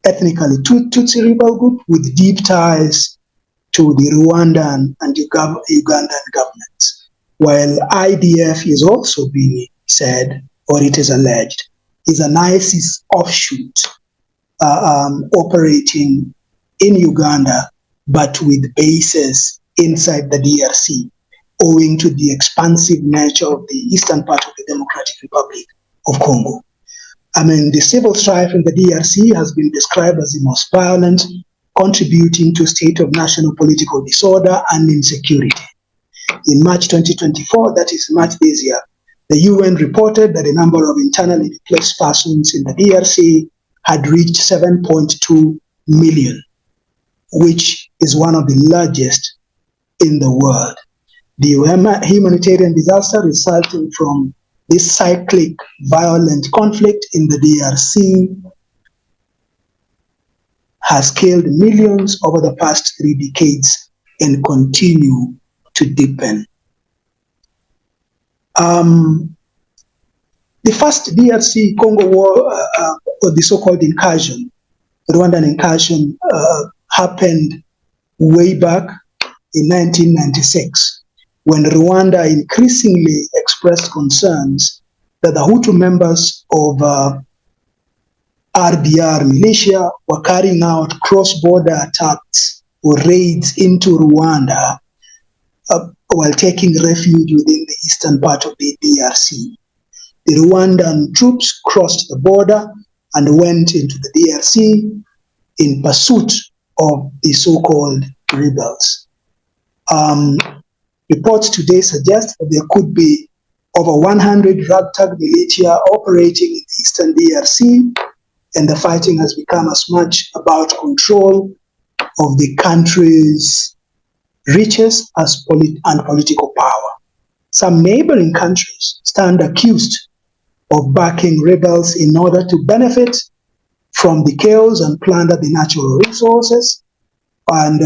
ethnically Tutsi rebel group with deep ties to the Rwandan and Ugandan governments, while IDF is also being said, or it is alleged, is an ISIS offshoot operating in Uganda, but with bases inside the DRC, owing to the expansive nature of the eastern part of the Democratic Republic of Congo. The civil strife in the DRC has been described as the most violent contributing to a state of national political disorder and insecurity. In March 2024, that is March this year, the UN reported that the number of internally displaced persons in the DRC had reached 7.2 million, which is one of the largest in the world. The humanitarian disaster resulting from this cyclic violent conflict in the DRC has killed millions over the past 3 decades and continue to deepen. The first DRC Congo war, or the so-called incursion, the Rwandan incursion, happened way back in 1996, when Rwanda increasingly expressed concerns that the Hutu members of RDR militia were carrying out cross-border attacks or raids into Rwanda while taking refuge within the eastern part of the DRC. The Rwandan troops crossed the border and went into the DRC in pursuit of the so-called rebels. Reports today suggest that there could be over 100 ragtag militia operating in the eastern DRC, and the fighting has become as much about control of the country's riches as and political power. Some neighboring countries stand accused of backing rebels in order to benefit from the chaos and plunder the natural resources. And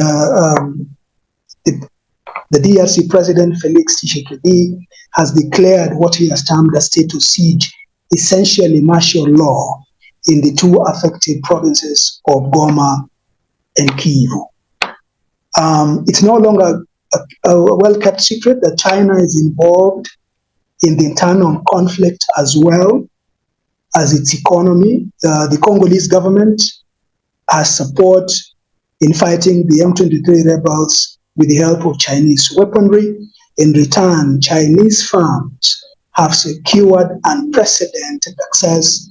the DRC President Felix Tshisekedi has declared what he has termed a state of siege, essentially martial law, in the 2 affected provinces of Goma and Kivu. It's no longer a well-kept secret that China is involved in the internal conflict as well as its economy. The Congolese government has support in fighting the M23 rebels with the help of Chinese weaponry. In return, Chinese firms have secured unprecedented access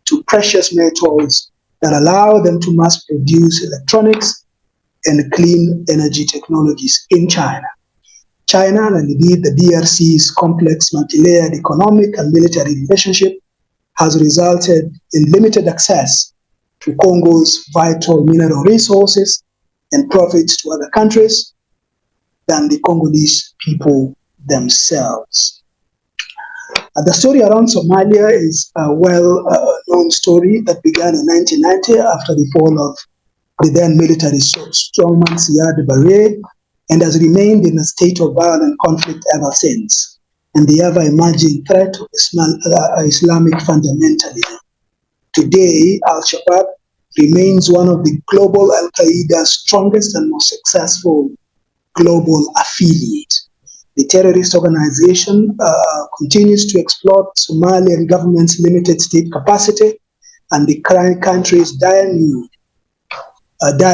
to precious metals that allow them to mass produce electronics and clean energy technologies in China. China, and indeed the DRC's complex multi-layered economic and military relationship, has resulted in limited access to Congo's vital mineral resources and profits to other countries than the Congolese people themselves. The story around Somalia is a well-known story that began in 1990 after the fall of the then military strongman Siad Barre, and has remained in a state of violent conflict ever since, and the ever-emerging threat of Islamic fundamentalism. Today, Al-Shabaab remains one of the global Al-Qaeda's strongest and most successful global affiliates. The terrorist organization continues to exploit Somalian government's limited state capacity and the country's dire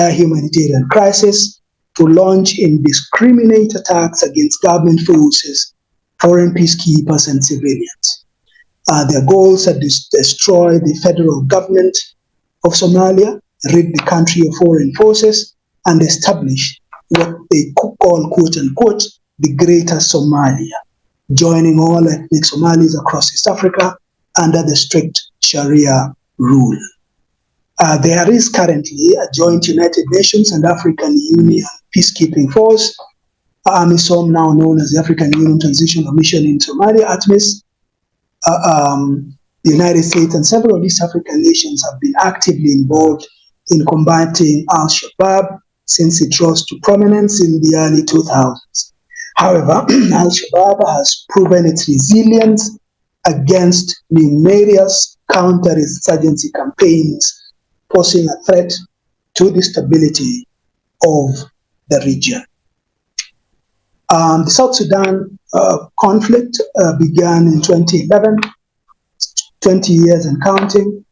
humanitarian crisis to launch indiscriminate attacks against government forces, foreign peacekeepers, and civilians. Their goals are to destroy the federal government of Somalia, rid the country of foreign forces, and establish what they call, quote unquote, the Greater Somalia, joining all ethnic Somalis across East Africa under the strict Sharia rule. There is currently a joint United Nations and African Union peacekeeping force, AMISOM, now known as the African Union Transitional Mission in Somalia, ATMIS. The United States and several East African nations have been actively involved in combating Al-Shabaab since it rose to prominence in the early 2000s. However, Al-Shabaab has proven its resilience against numerous counter-insurgency campaigns, posing a threat to the stability of the region. The South Sudan conflict began in 2011, 20 years and counting.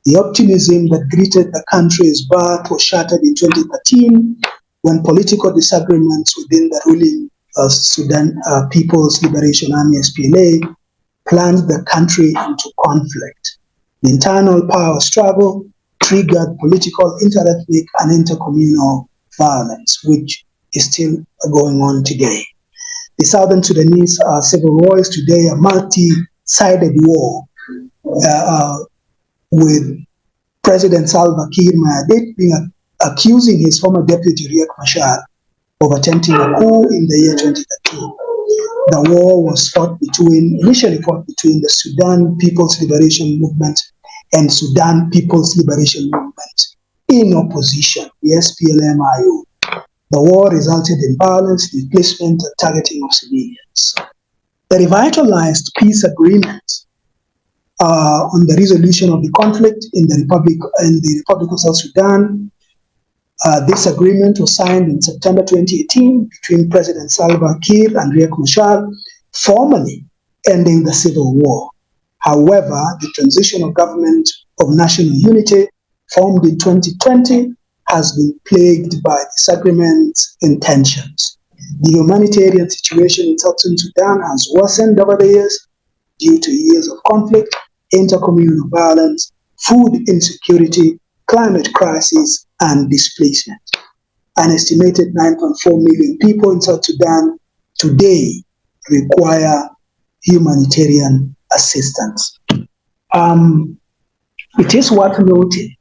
The optimism that greeted the country's birth was shattered in 2013 when political disagreements within the ruling Sudan People's Liberation Army, SPLA, plunged the country into conflict. The internal power struggle triggered political, interethnic, and intercommunal violence, which is still going on today. The Southern Sudanese civil war is today a multi-sided war with President Salva Kiir Mayardit being accusing his former deputy Riek Machar of attempting a coup in the year 2013. The war was initially fought between the Sudan People's Liberation Movement and Sudan People's Liberation Movement in opposition, the SPLM-IO. The war resulted in violence, displacement, and targeting of civilians. The revitalized peace agreement on the resolution of the conflict in the Republic of South Sudan. This agreement was signed in September 2018 between President Salva Kiir and Riek Machar, formally ending the civil war. However, the transitional government of national unity, formed in 2020, has been plagued by disagreements and tensions. The humanitarian situation in Southern Sudan has worsened over the years due to years of conflict, intercommunal violence, food insecurity, climate crisis, and displacement. An estimated 9.4 million people in South Sudan today require humanitarian assistance. It is worth noting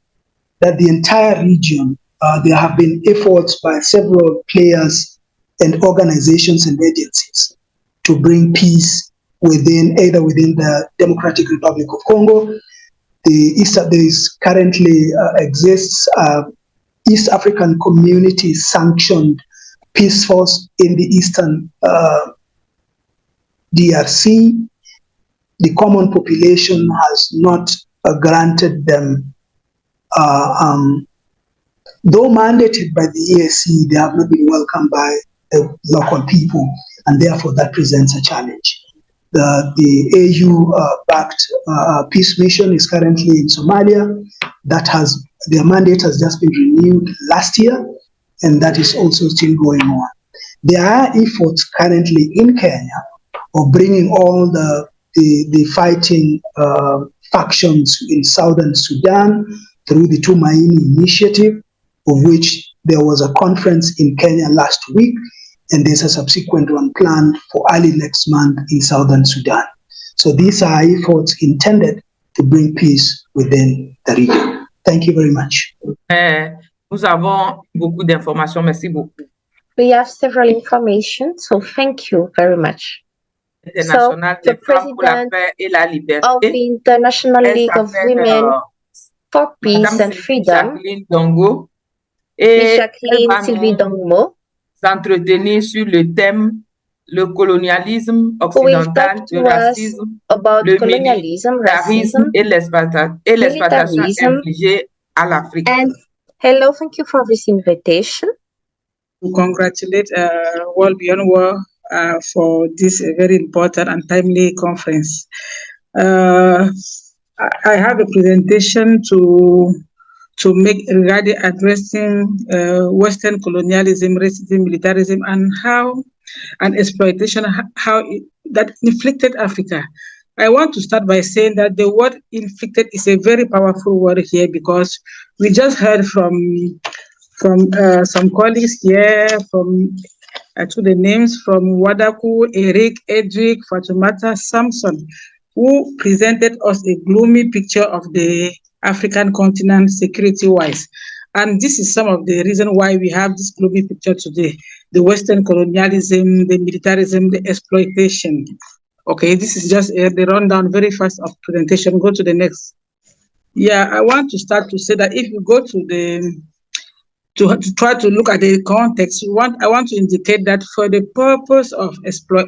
that the entire region, there have been efforts by several players and organizations and agencies to bring peace either within the Democratic Republic of Congo. There currently exists East African Community sanctioned peace force in the Eastern DRC. The common population has not granted them, though mandated by the EAC, they have not been welcomed by the local people, and therefore that presents a challenge. The AU-backed peace mission is currently in Somalia. Their mandate has just been renewed last year, and that is also still going on. There are efforts currently in Kenya of bringing all the fighting factions in Southern Sudan through the Tumaini Initiative, of which there was a conference in Kenya last week, and there's a subsequent one planned for early next month in Southern Sudan. So these are efforts intended to bring peace within the region. Thank you very much. Nous avons beaucoup d'informations. Merci beaucoup. We have several information, so thank you very much. So, the president of the International League of Women for Peace and Freedom, Jacqueline Sylvie Dongmo, s'entretenir sur le thème le colonialisme occidental, le racisme, le militarisme et l'exploitation infligée à l'Afrique. And hello, thank you for this invitation. To congratulate World Beyond War for this very important and timely conference. I have a presentation to make regarding addressing Western colonialism, racism, militarism, and how and exploitation, that inflicted Africa. I want to start by saying that the word inflicted is a very powerful word here, because we just heard from some colleagues here, from to the names from Wadaku, Eric, Edric, Fatumata, Samson, who presented us a gloomy picture of the African continent security-wise. And this is some of the reason why we have this gloomy picture today: the Western colonialism, the militarism, the exploitation. Okay, this is just the rundown very fast of presentation. Go to the next. Yeah, I want to start to say that if you go to try to look at the context, I want to indicate that for the purpose of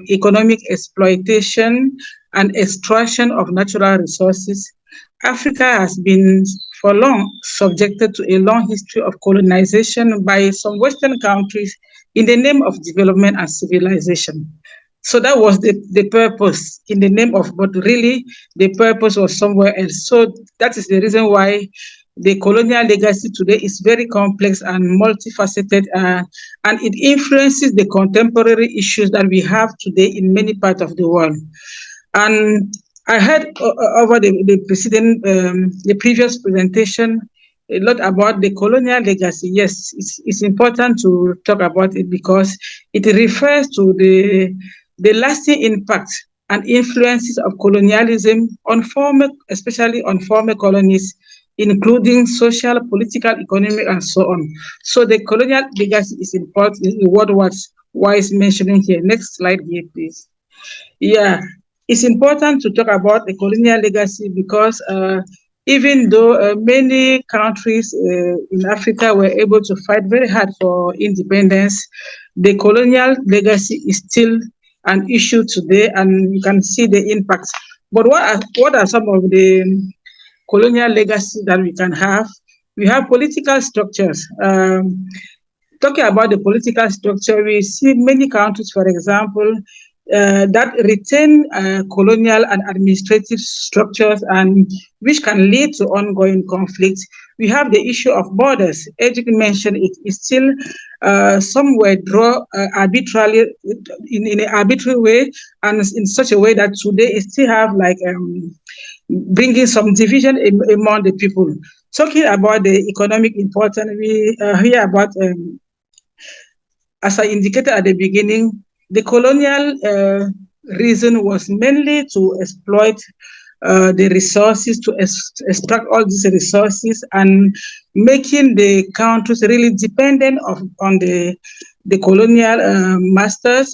economic exploitation and extraction of natural resources, Africa has been for long subjected to a long history of colonization by some Western countries in the name of development and civilization. So that was the purpose, in the name of, but really the purpose was somewhere else. So that is the reason why the colonial legacy today is very complex and multifaceted, and it influences the contemporary issues that we have today in many parts of the world. And I heard over the previous presentation a lot about the colonial legacy. Yes, it's important to talk about it because it refers to the lasting impact and influences of colonialism on especially on former colonies, including social, political, economic, and so on. So the colonial legacy is important, is what was Wise mentioning here. Next slide here, please. Yeah, it's important to talk about the colonial legacy because even though many countries in Africa were able to fight very hard for independence, the colonial legacy is still an issue today, and you can see the impact. But what are some of the colonial legacy that we can have? We have political structures. Talking about the political structure, we see many countries, for example, that retain colonial and administrative structures and which can lead to ongoing conflicts. We have the issue of borders. As you mentioned, it is still somewhere drawn arbitrarily in an arbitrary way and in such a way that today it still have like bringing some division among the people. Talking about the economic importance, we hear about as I indicated at the beginning, the colonial reason was mainly to exploit the resources, to extract all these resources, and making the countries really dependent on the colonial masters,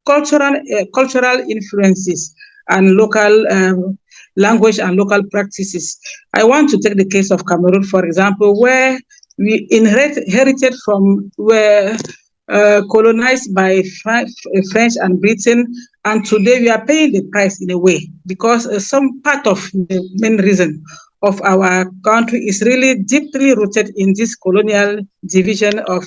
cultural influences, and local language and local practices. I want to take the case of Cameroon, for example, where we inherited from where colonized by French and Britain, and today we are paying the price in a way because some part of the main reason of our country is really deeply rooted in this colonial division of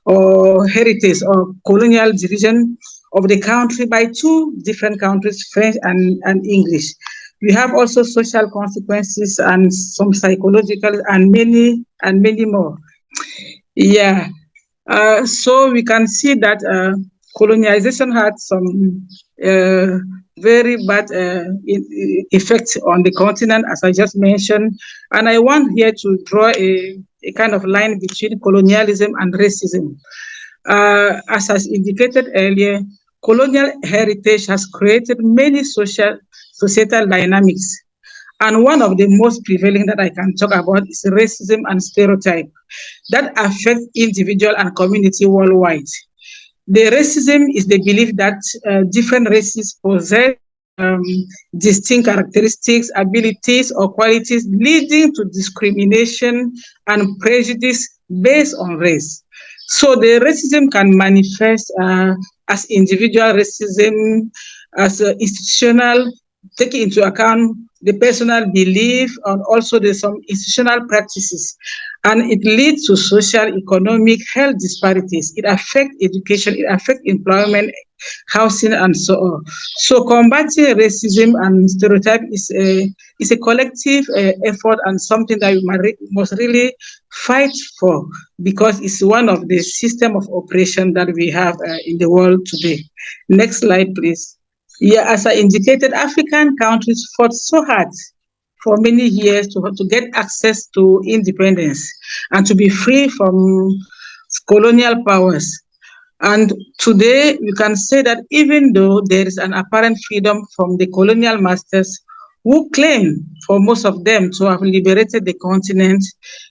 or heritage or colonial division of the country by two different countries, French and English. We have also social consequences and some psychological and many more. Yeah. So we can see that colonization had some very bad effects on the continent, as I just mentioned. And I want here to draw a kind of line between colonialism and racism. As I indicated earlier, colonial heritage has created many societal dynamics. And one of the most prevailing that I can talk about is racism and stereotype that affect individual and community worldwide. The racism is the belief that different races possess um, distinct characteristics, abilities, or qualities leading to discrimination and prejudice based on race. So the racism can manifest as individual racism, as institutional, taking into account the personal belief and also the some institutional practices, and it leads to social, economic, health disparities. It affects education, it affects employment, housing, and so on. So combating racism and stereotype is a collective effort and something that we must really fight for because it's one of the system of oppression that we have in the world today. Next slide, please. Yeah, as I indicated, African countries fought so hard for many years to get access to independence and to be free from colonial powers. And today, we can say that even though there is an apparent freedom from the colonial masters who claim for most of them to have liberated the continent,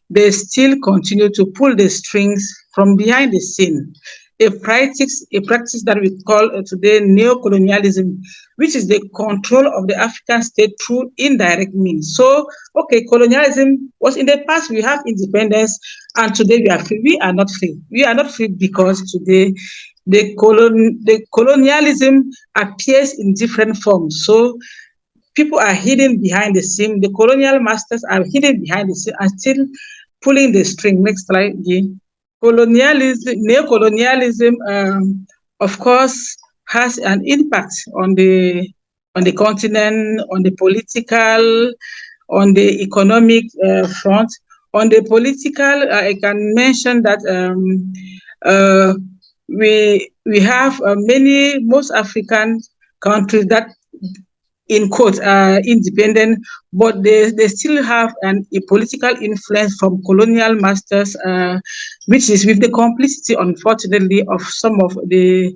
they still continue to pull the strings from behind the scene. A practice that we call today neo-colonialism, which is the control of the African state through indirect means. So, okay, colonialism was in the past, we have independence, and today we are free. We are not free. We are not free because today the colonialism appears in different forms. So people are hidden behind the scene. The colonial masters are hidden behind the scene and still pulling the string. Next slide, again. Neo-colonialism, of course, has an impact on the continent, on the political, on the economic front. On the political, I can mention that we have most African countries that in quote, independent, but they still have a political influence from colonial masters, which is with the complicity, unfortunately, of some of the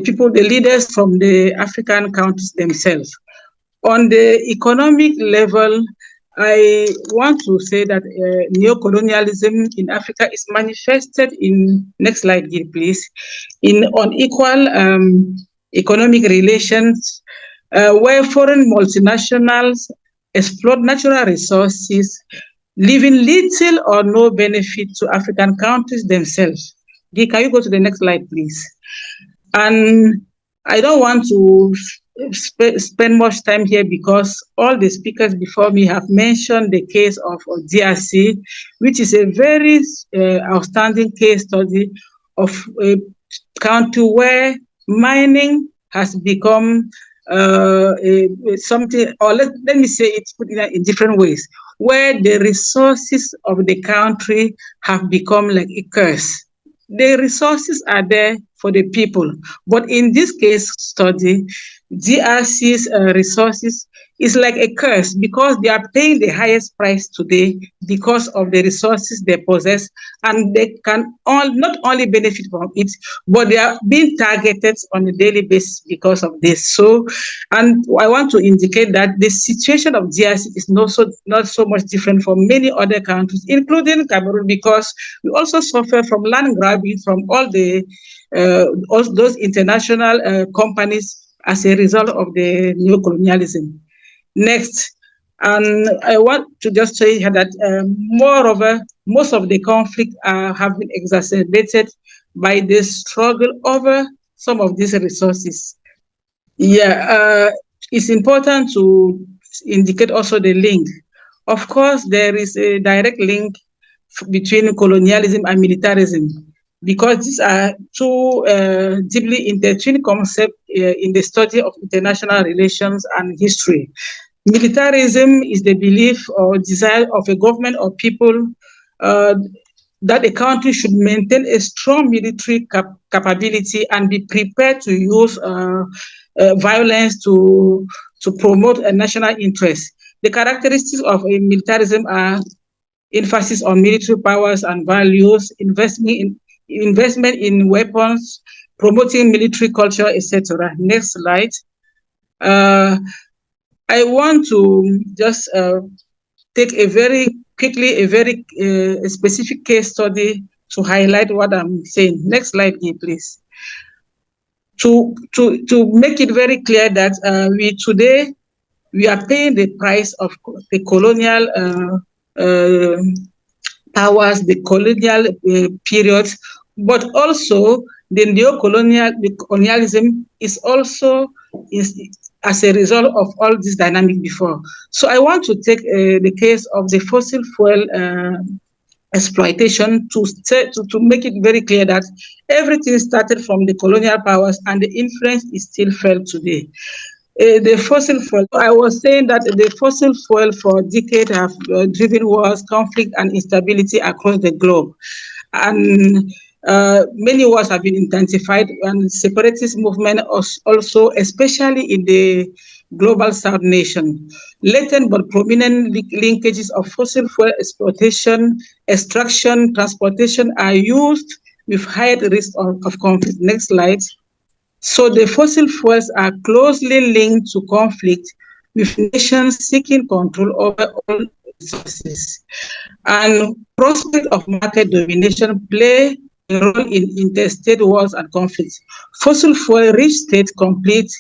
people, the leaders from the African countries themselves. On the economic level, I want to say that neocolonialism in Africa is manifested in, next slide, please, in unequal economic relations, where foreign multinationals exploit natural resources, leaving little or no benefit to African countries themselves. Can you go to the next slide, please? And I don't want to spend much time here because all the speakers before me have mentioned the case of DRC, which is a very outstanding case study of a country where mining has become something, or let me say it, put it in different ways, where the resources of the country have become like a curse. The resources are there for the people, but in this case study, DRC's resources is like a curse because they are paying the highest price today because of the resources they possess, and they can not only benefit from it, but they are being targeted on a daily basis because of this. So, and I want to indicate that the situation of DRC is not so much different from many other countries, including Cameroon, because we also suffer from land grabbing from all those international companies as a result of the neocolonialism. Next, and I want to just say that moreover, most of the conflict have been exacerbated by the struggle over some of these resources. Yeah, it's important to indicate also the link. Of course, there is a direct link between colonialism and militarism, because these are two deeply intertwined concepts in the study of international relations and history. Militarism is the belief or desire of a government or people that a country should maintain a strong military capability and be prepared to use violence to promote a national interest. The characteristics of a militarism are emphasis on military powers and values, investment in weapons, promoting military culture, etc. Next slide. I want to just take a very specific case study to highlight what I'm saying. Next slide, please. To make it very clear that we are paying the price of the colonial powers, the colonial period, but also the colonialism is also as a result of all this dynamic before. So I want to take the case of the fossil fuel exploitation to make it very clear that everything started from the colonial powers and the influence is still felt today. The fossil fuel, I was saying that the fossil fuel for decades have driven wars, conflict, and instability across the globe. And many wars have been intensified, and separatist movement also, especially in the global South nation. Latent but prominent linkages of fossil fuel exploitation, extraction, transportation are used with high risk of conflict. Next slide. So the fossil fuels are closely linked to conflict with nations seeking control over all resources. And prospect of market domination play a role in interstate wars and conflicts. Fossil fuel-rich states compete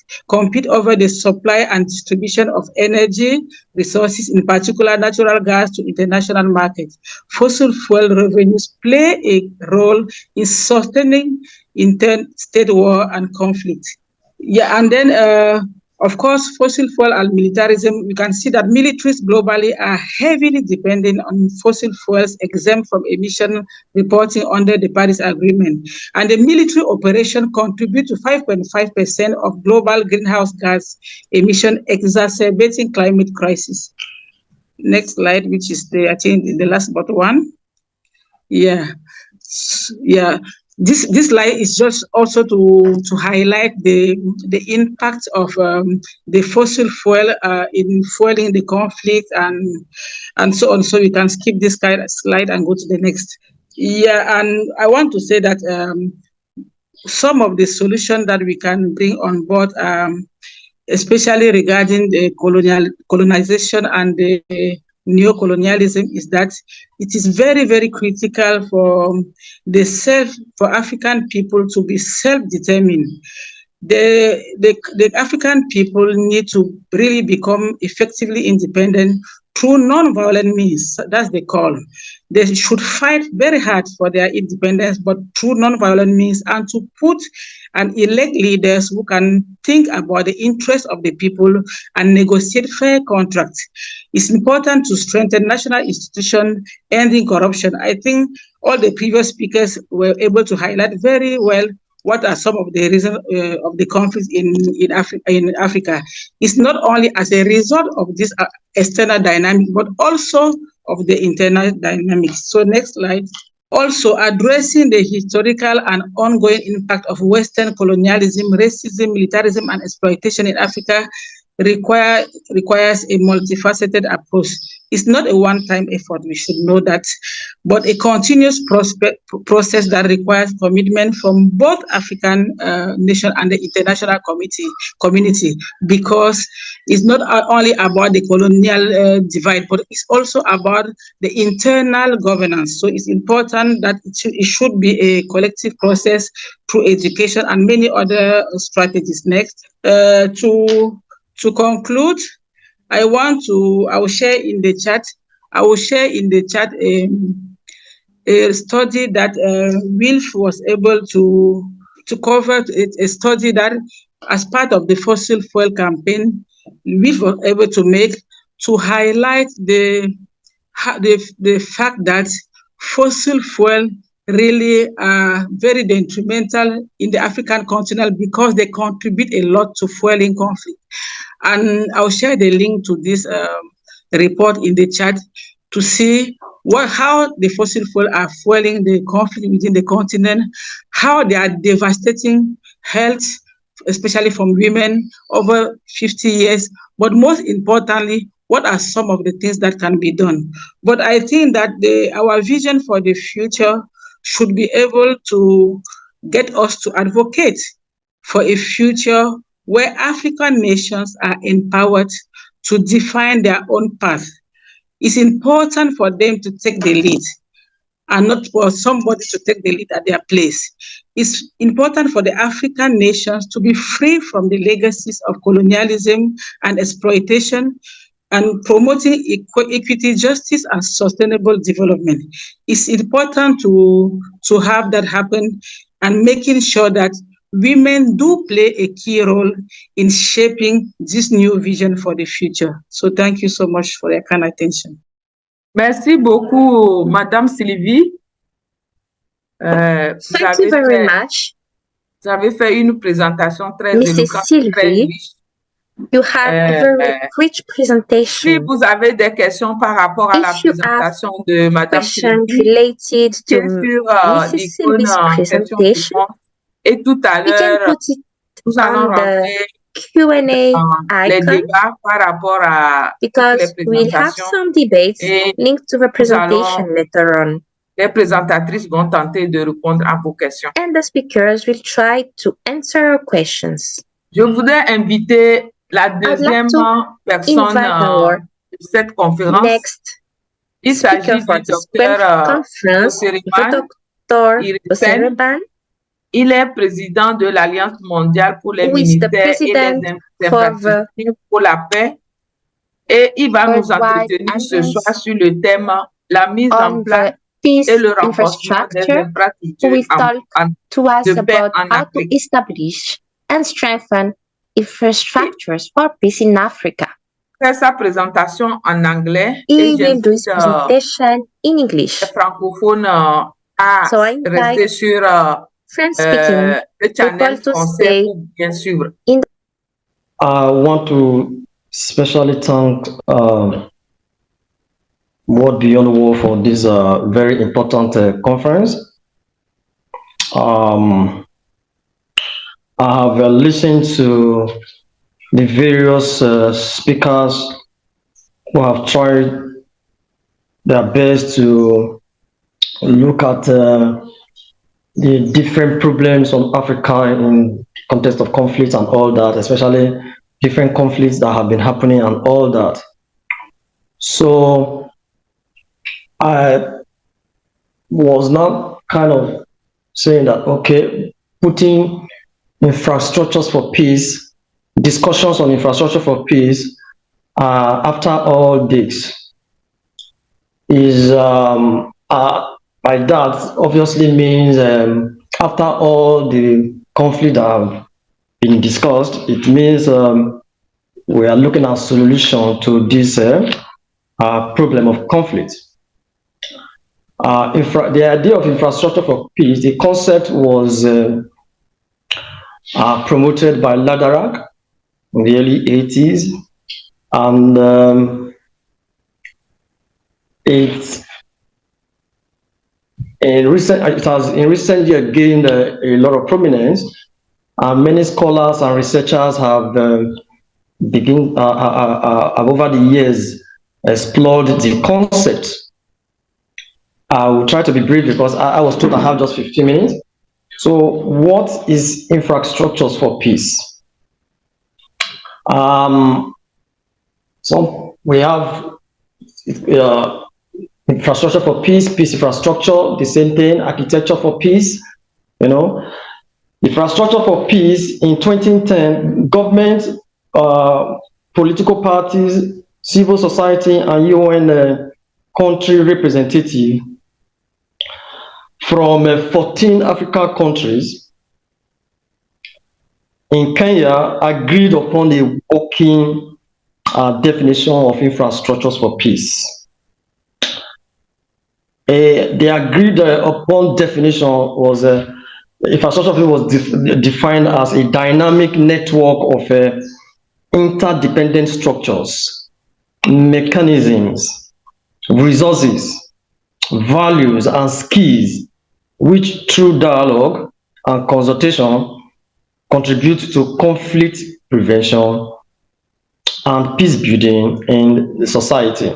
over the supply and distribution of energy resources, in particular natural gas, to international markets. Fossil fuel revenues play a role in sustaining interstate war and conflict. Yeah, and then of course, fossil fuel and militarism, we can see that militaries globally are heavily dependent on fossil fuels exempt from emission reporting under the Paris Agreement. And the military operation contribute to 5.5% of global greenhouse gas emission, exacerbating climate crisis. Next slide, which is I think the last but one. Yeah. this slide is just also to highlight the impact of the fossil fuel in fueling the conflict and so on. So you can skip this slide and go to the next. Yeah, and I want to say that some of the solutions that we can bring on board, especially regarding the colonization and the neocolonialism, is that it is very, very critical for African people to be self-determined. The African people need to really become effectively independent through non-violent means. That's the call. They should fight very hard for their independence, but through non-violent means, and to put and elect leaders who can think about the interests of the people and negotiate fair contracts. It's important to strengthen national institutions, ending corruption. I think all the previous speakers were able to highlight very well what are some of the reasons of the conflicts in Africa. It's not only as a result of this external dynamic, but also of the internal dynamics. So next slide. Also addressing the historical and ongoing impact of Western colonialism, racism, militarism, and exploitation in Africa requires a multifaceted approach. It's not a one-time effort, we should know that, but a continuous process that requires commitment from both African nations and the international community, because it's not only about the colonial divide, but it's also about the internal governance. So it's important that it should be a collective process through education and many other strategies. Next, to conclude, I will share in the chat a study that Wilf was able to cover, a study that as part of the fossil fuel campaign, Wilf was able to make, to highlight the fact that fossil fuel really are very detrimental in the African continent because they contribute a lot to fueling conflict. And I'll share the link to this report in the chat to see how the fossil fuel are fueling the conflict within the continent, how they are devastating health, especially from women over 50 years, but most importantly, what are some of the things that can be done? But I think that our vision for the future should be able to get us to advocate for a future where African nations are empowered to define their own path. It's important for them to take the lead and not for somebody to take the lead at their place. It's important for the African nations to be free from the legacies of colonialism and exploitation and promoting equity, justice, and sustainable development. It's important to have that happen and making sure that women do play a key role in shaping this new vision for the future. So thank you so much for your kind attention. Merci beaucoup, Madame Sylvie. Thank you very much. Vous avez fait une présentation très Mrs. éloquente, Sylvie, très riche. You have a very rich presentation. Si vous avez des questions par rapport à la présentation de Madame Sylvie, related to sur Mrs. Sylvie's presentation, et tout à l'heure, nous allons rentrer Q&A les icon, débats par rapport à because we'll have some debates linked to the presentation later on. Les présentatrices vont tenter de répondre à vos questions. And the speakers will try to answer your questions. Je voudrais inviter la deuxième personne de cette conférence. Next, il s'agit du docteur Oseriman. Il est président de l'Alliance mondiale pour les ministères et les infrastructures pour la paix. Et il va nous entretenir ce soir sur le thème la mise en place et le renforcement des infrastructures de paix en Afrique. And strengthen infrastructures for peace in Africa. Fait sa présentation en anglais et will do his presentation in English. Les francophones à rester sur le channel français pour bien suivre. I want to especially thank World Beyond War for this very important conference. I have listened to the various speakers who have tried their best to look at the different problems on Africa in context of conflicts and all that, especially different conflicts that have been happening and all that. So I was not kind of saying that, okay, putting infrastructures for peace, discussions on infrastructure for peace, after all this is by that obviously means after all the conflict that have been discussed, it means we are looking at solution to this problem of conflict. The idea of infrastructure for peace, the concept was promoted by Ladarak in the early 80s, and it has in recent years gained a lot of prominence, and many scholars and researchers have over the years explored the concept. I will try to be brief because I was told I have just 15 minutes. So what is infrastructures for peace? So we have infrastructure for peace, peace infrastructure, the same thing, architecture for peace, you know. Infrastructure for peace in 2010, government, political parties, civil society, and UN country representative from 14 African countries in Kenya agreed upon a working definition of infrastructures for peace. The agreed upon definition was infrastructure was defined as a dynamic network of interdependent structures, mechanisms, resources, values, and skills which through dialogue and consultation contribute to conflict prevention and peace building in the society.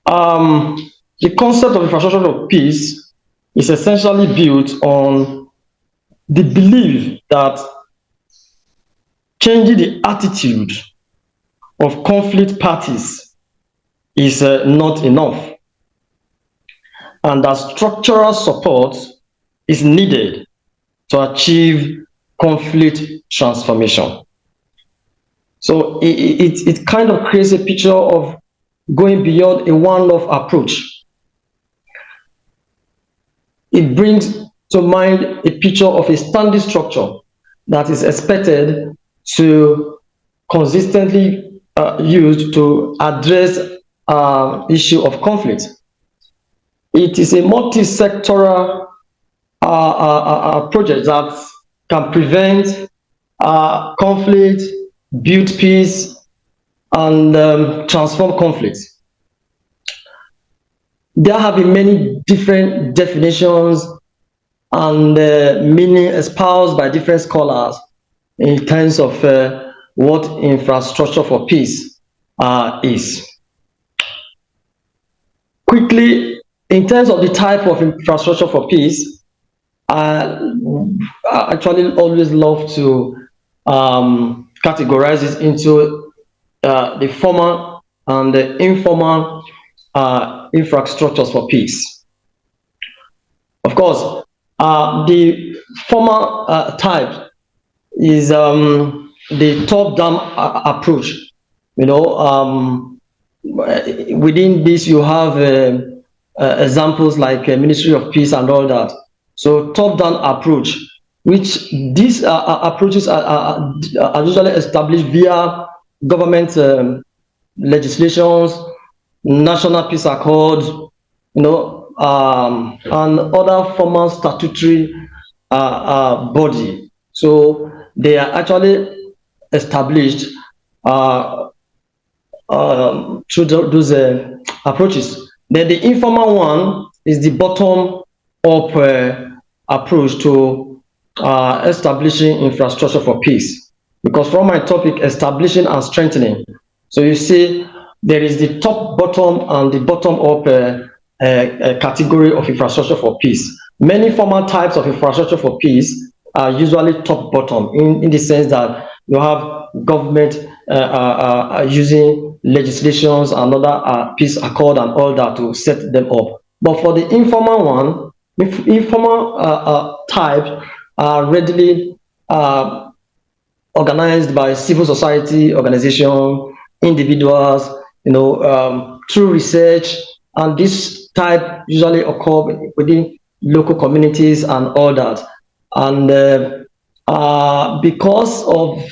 The concept of infrastructure of peace is essentially built on the belief that changing the attitude of conflict parties is not enough, and that structural support is needed to achieve conflict transformation. So it kind of creates a picture of going beyond a one-off approach. It brings to mind a picture of a standing structure that is expected to consistently used to address issue of conflict. It is a multi-sectoral project that can prevent conflict, build peace, and transform conflicts. There have been many different definitions and meaning espoused by different scholars in terms of what infrastructure for peace is. Quickly, in terms of the type of infrastructure for peace, I actually always love to categorize it into the formal and the informal infrastructures for peace. Of course, the formal type is the top-down approach. You know, within this you have examples like Ministry of Peace and all that. So top-down approach, which these approaches are usually established via government legislations, national peace accords, you know, and other formal statutory body. So they are actually established through those approaches. Then the informal one is the bottom up approach to establishing infrastructure for peace. Because from my topic, establishing and strengthening, so you see there is the top, bottom, and the bottom up category of infrastructure for peace. Many formal types of infrastructure for peace are usually top bottom in the sense that you have government using legislations and other peace accord and all that to set them up. But for the informal one, informal type are readily organized by civil society organization, individuals, through research, and this type usually occur within local communities and all that. And because of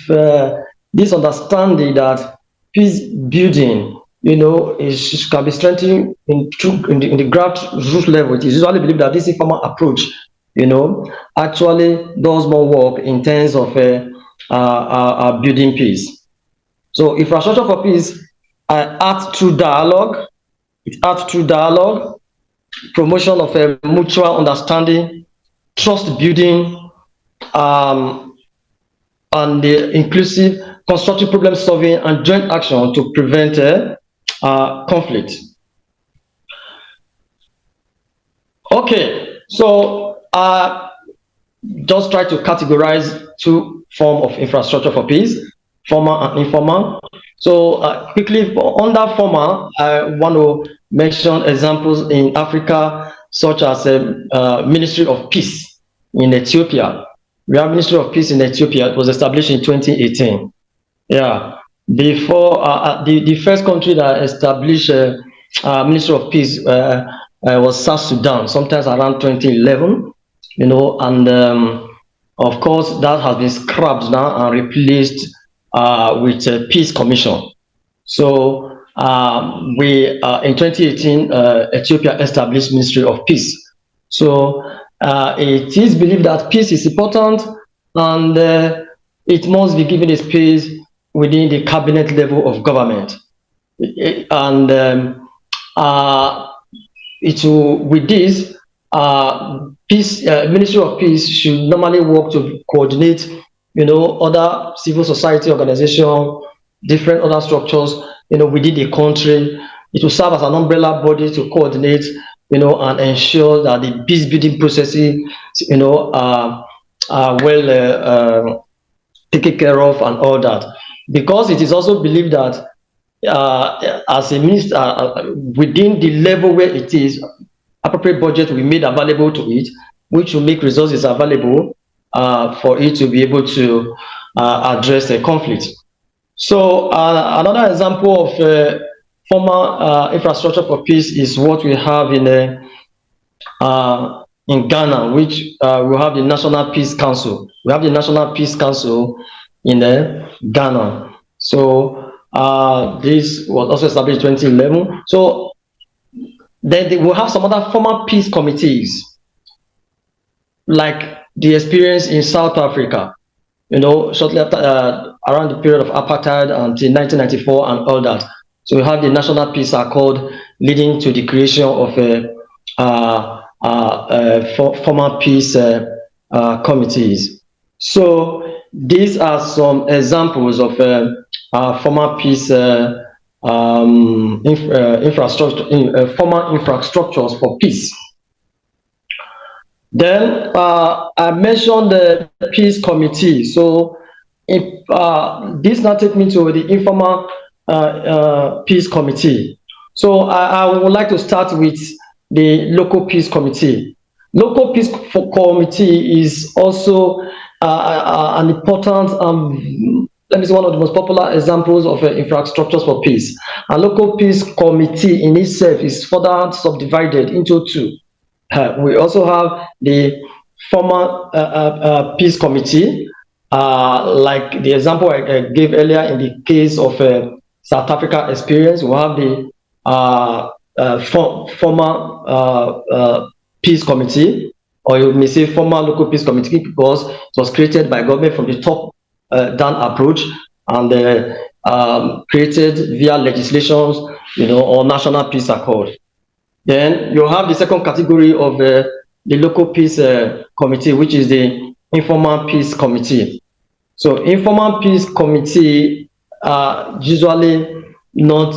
this understanding that peace building, can be strengthened in the grassroots level, it is usually believed that this informal approach, actually does more work in terms of building peace. So infrastructure for peace acts through dialogue. It acts through dialogue, promotion of a mutual understanding, trust building, and the inclusive, constructive problem solving and joint action to prevent conflict. Okay, so just try to categorize two forms of infrastructure for peace, formal and informal. So quickly, under formal, I want to mention examples in Africa, such as Ministry of Peace in Ethiopia. We have Ministry of Peace in Ethiopia. It was established in 2018. Yeah, before the first country that established Ministry of Peace was South Sudan, sometimes around 2011. And of course that has been scrapped now and replaced with a Peace Commission. So in 2018, Ethiopia established Ministry of Peace. So it is believed that peace is important, and it must be given a space within the cabinet level of government. And with this, Ministry of Peace should normally work to coordinate, other civil society organizations, different other structures, within the country. It will serve as an umbrella body to coordinate, and ensure that the peace building processes, are well taken care of and all that. Because it is also believed that as a minister, within the level where it is, appropriate budget will be made available to it, which will make resources available for it to be able to address a conflict. So another example of formal infrastructure for peace is what we have in Ghana, which we have the National Peace Council. We have the National Peace Council in Ghana. So this was also established in 2011. So then we'll have some other formal peace committees, like the experience in South Africa, shortly after, around the period of apartheid until 1994 and all that. So we have the National Peace Accord leading to the creation of formal peace committees. So these are some examples of formal peace infrastructure, formal infrastructures for peace. Then I mentioned the peace committee. So this now takes me to the informal peace committee. So I would like to start with the local peace committee. Local peace committee is also an important, let me say, one of the most popular examples of infrastructures for peace. A local peace committee in itself is further subdivided into two. We also have the formal peace committee, like the example I gave earlier in the case of South Africa experience. We have the formal peace committee, or you may say formal local peace committee, because it was created by government from the top down approach, and created via legislations, or national peace accord. Then you have the second category of the local peace committee, which is the informal peace committee. So informal peace committee are usually not,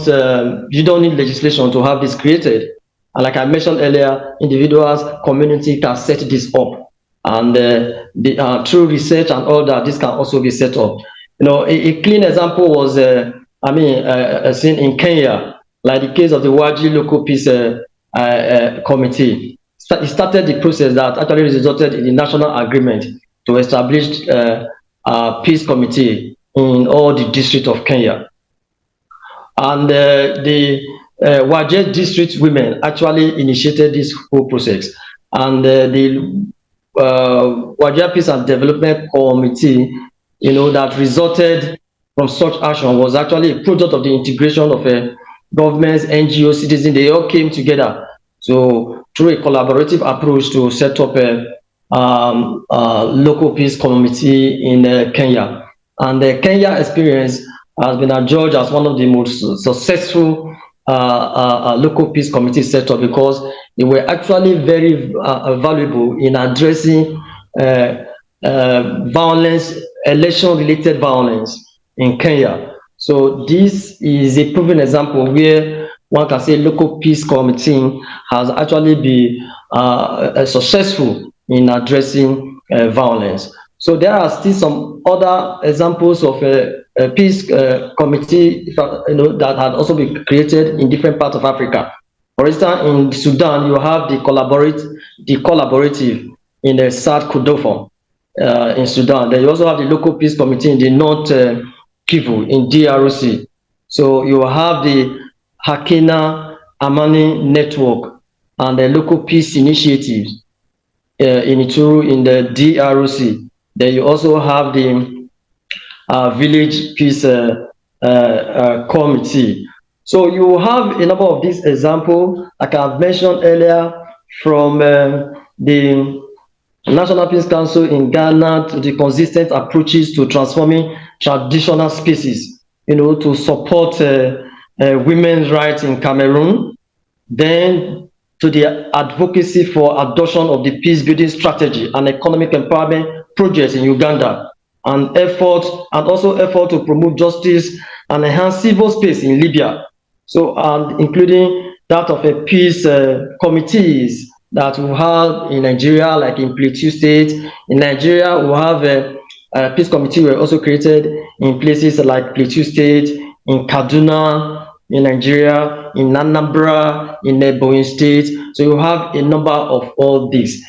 you don't need legislation to have this created. And like I mentioned earlier, individuals, community can set this up. And through research and all that, this can also be set up. You know, a clean example was, seen in Kenya, like the case of the Waji Local Peace Committee. It started the process that actually resulted in the national agreement to establish peace committee in all the districts of Kenya. And the Wajet district women actually initiated this whole process. And the Wajet Peace and Development Committee, you know, that resulted from such action was actually a product of the integration of governments, NGOs, citizens. They all came together. So through a collaborative approach to set up a local peace committee in Kenya. And the Kenya experience has been adjudged as one of the most successful local peace committees set up, because they were actually very valuable in addressing violence, election-related violence in Kenya. So this is a proven example where one can say local peace committee has actually been successful in addressing violence. So there are still some other examples of a peace committee, that had also been created in different parts of Africa. For instance, in Sudan, you have the collaborative in the South Kordofan in Sudan. Then you also have the local peace committee in the North Kivu in DRC. So you have the Hakina Amani Network and the local peace initiatives in Ituru in the DRC. Then you also have the village peace committee. So you have a number of these examples, like I've mentioned earlier, from the National Peace Council in Ghana to the consistent approaches to transforming traditional spaces, to support women's rights in Cameroon, then to the advocacy for adoption of the peace building strategy and economic empowerment projects in Uganda, and also effort to promote justice and enhance civil space in Libya. So, including that of a peace committees that we have in Nigeria, like in Plateau State. In Nigeria, we have a peace committee were also created in places like Plateau State, in Kaduna, in Nigeria, in Anambra, in Ebonyi State. So you have a number of all these,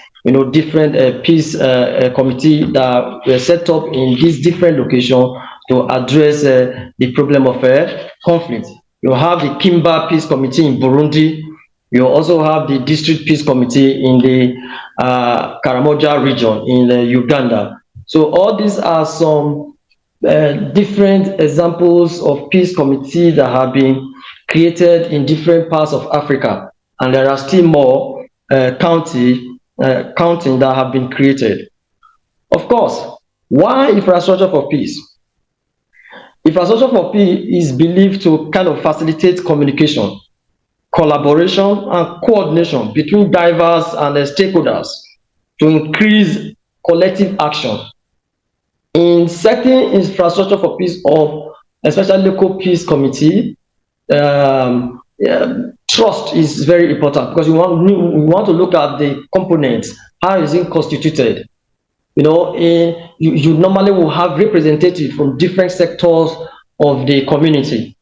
different peace committee that were set up in these different locations to address the problem of conflict. You have the Kimba Peace Committee in Burundi. You also have the District Peace Committee in the Karamoja region in Uganda. So all these are some different examples of peace committees that have been created in different parts of Africa, and there are still more counting that have been created. Of course, why infrastructure for peace? Infrastructure for peace is believed to kind of facilitate communication, collaboration, and coordination between diverse and stakeholders to increase collective action. In setting infrastructure for peace, or especially local peace committee, trust is very important, because we want to look at the components. How is it constituted? You normally will have representatives from different sectors of the community,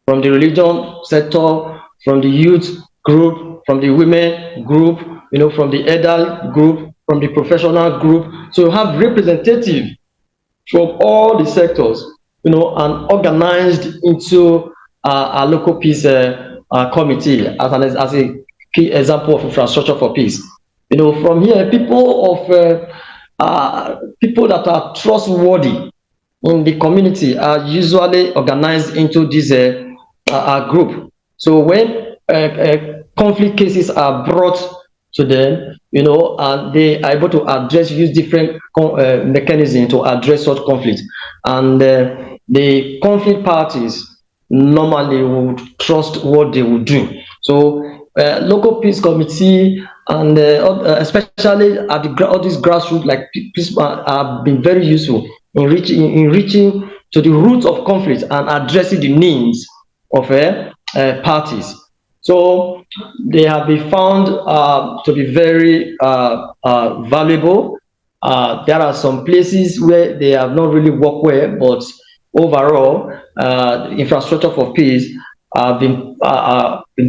from the religion sector, from the youth group, from the women group, from the adult group, from the professional group. So you have representatives from all the sectors, and organized into a local peace committee as a key example of infrastructure for peace. From here, people that are trustworthy in the community are usually organized into this group. So when conflict cases are brought to them, and they are able to use different mechanisms to address such conflict, and the conflict parties normally would trust what they would do. So local peace committee and especially at all these grassroots, like peace have been very useful in reaching to the root of conflict and addressing the needs of parties. So they have been found to be very valuable. There are some places where they have not really worked well, but overall, infrastructure for peace have been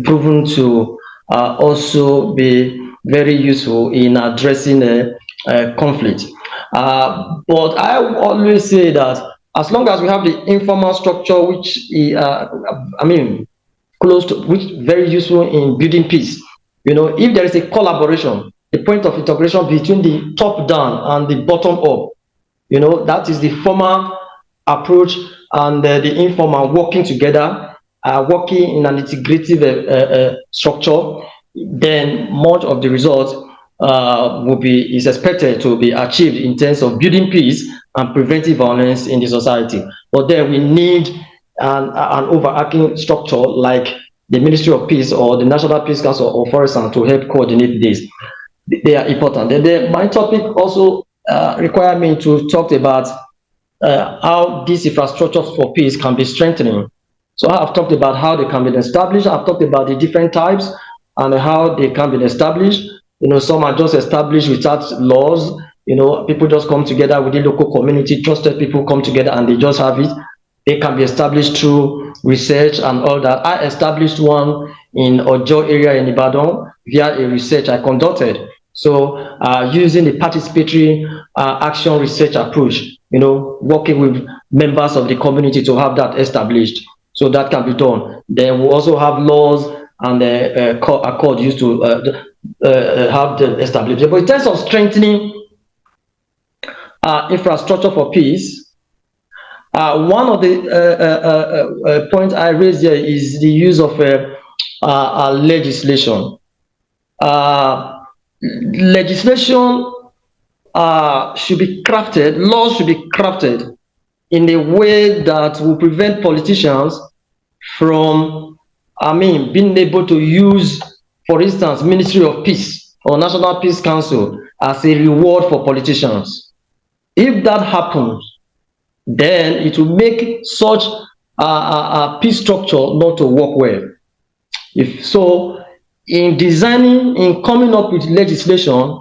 proven to also be very useful in addressing conflict. But I always say that as long as we have the informal structure, which I mean, close to, which very useful in building peace. You know, if there is a collaboration, a point of integration between the top down and the bottom up, you know, that is the formal approach, and the informal working together, working in an integrative structure, then much of the results is expected to be achieved in terms of building peace and preventing violence in the society. But then we need an overarching structure like the Ministry of Peace or the National Peace Council or Forestan to help coordinate this. They are important. And my topic also required me to talk about how these infrastructures for peace can be strengthening. So I have talked about how they can be established. I've talked about the different types and how they can be established. You know, some are just established without laws. You know, people just come together within local community, trusted people come together and they just have it. They can be established through research and all that. I established one in Ojo area in Ibadan via a research I conducted. So using the participatory action research approach, you know, working with members of the community to have that established. So that can be done. Then we also have laws and accord used to have them established. But in terms of strengthening infrastructure for peace, one of the points I raised here is the use of legislation. Legislation should be crafted, laws should be crafted in a way that will prevent politicians from, being able to use, for instance, Ministry of Peace or National Peace Council as a reward for politicians. If that happens, then it will make such a peace structure not to work well. If so, in designing, in coming up with legislation,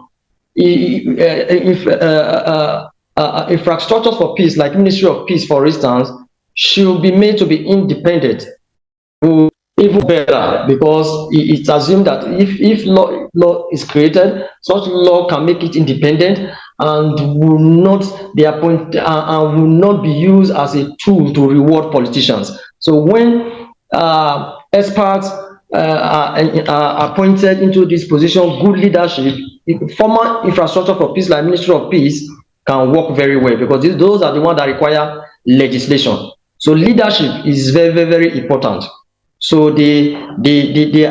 infrastructures for peace, like Ministry of Peace, for instance, should be made to be independent. Even better, because it's assumed that if law is created, such law can make it independent and will not be appointed and will not be used as a tool to reward politicians. So when experts are appointed into this position, good leadership, former infrastructure for peace like Ministry of Peace can work very well, because those are the ones that require legislation. So leadership is very, very, very important. So the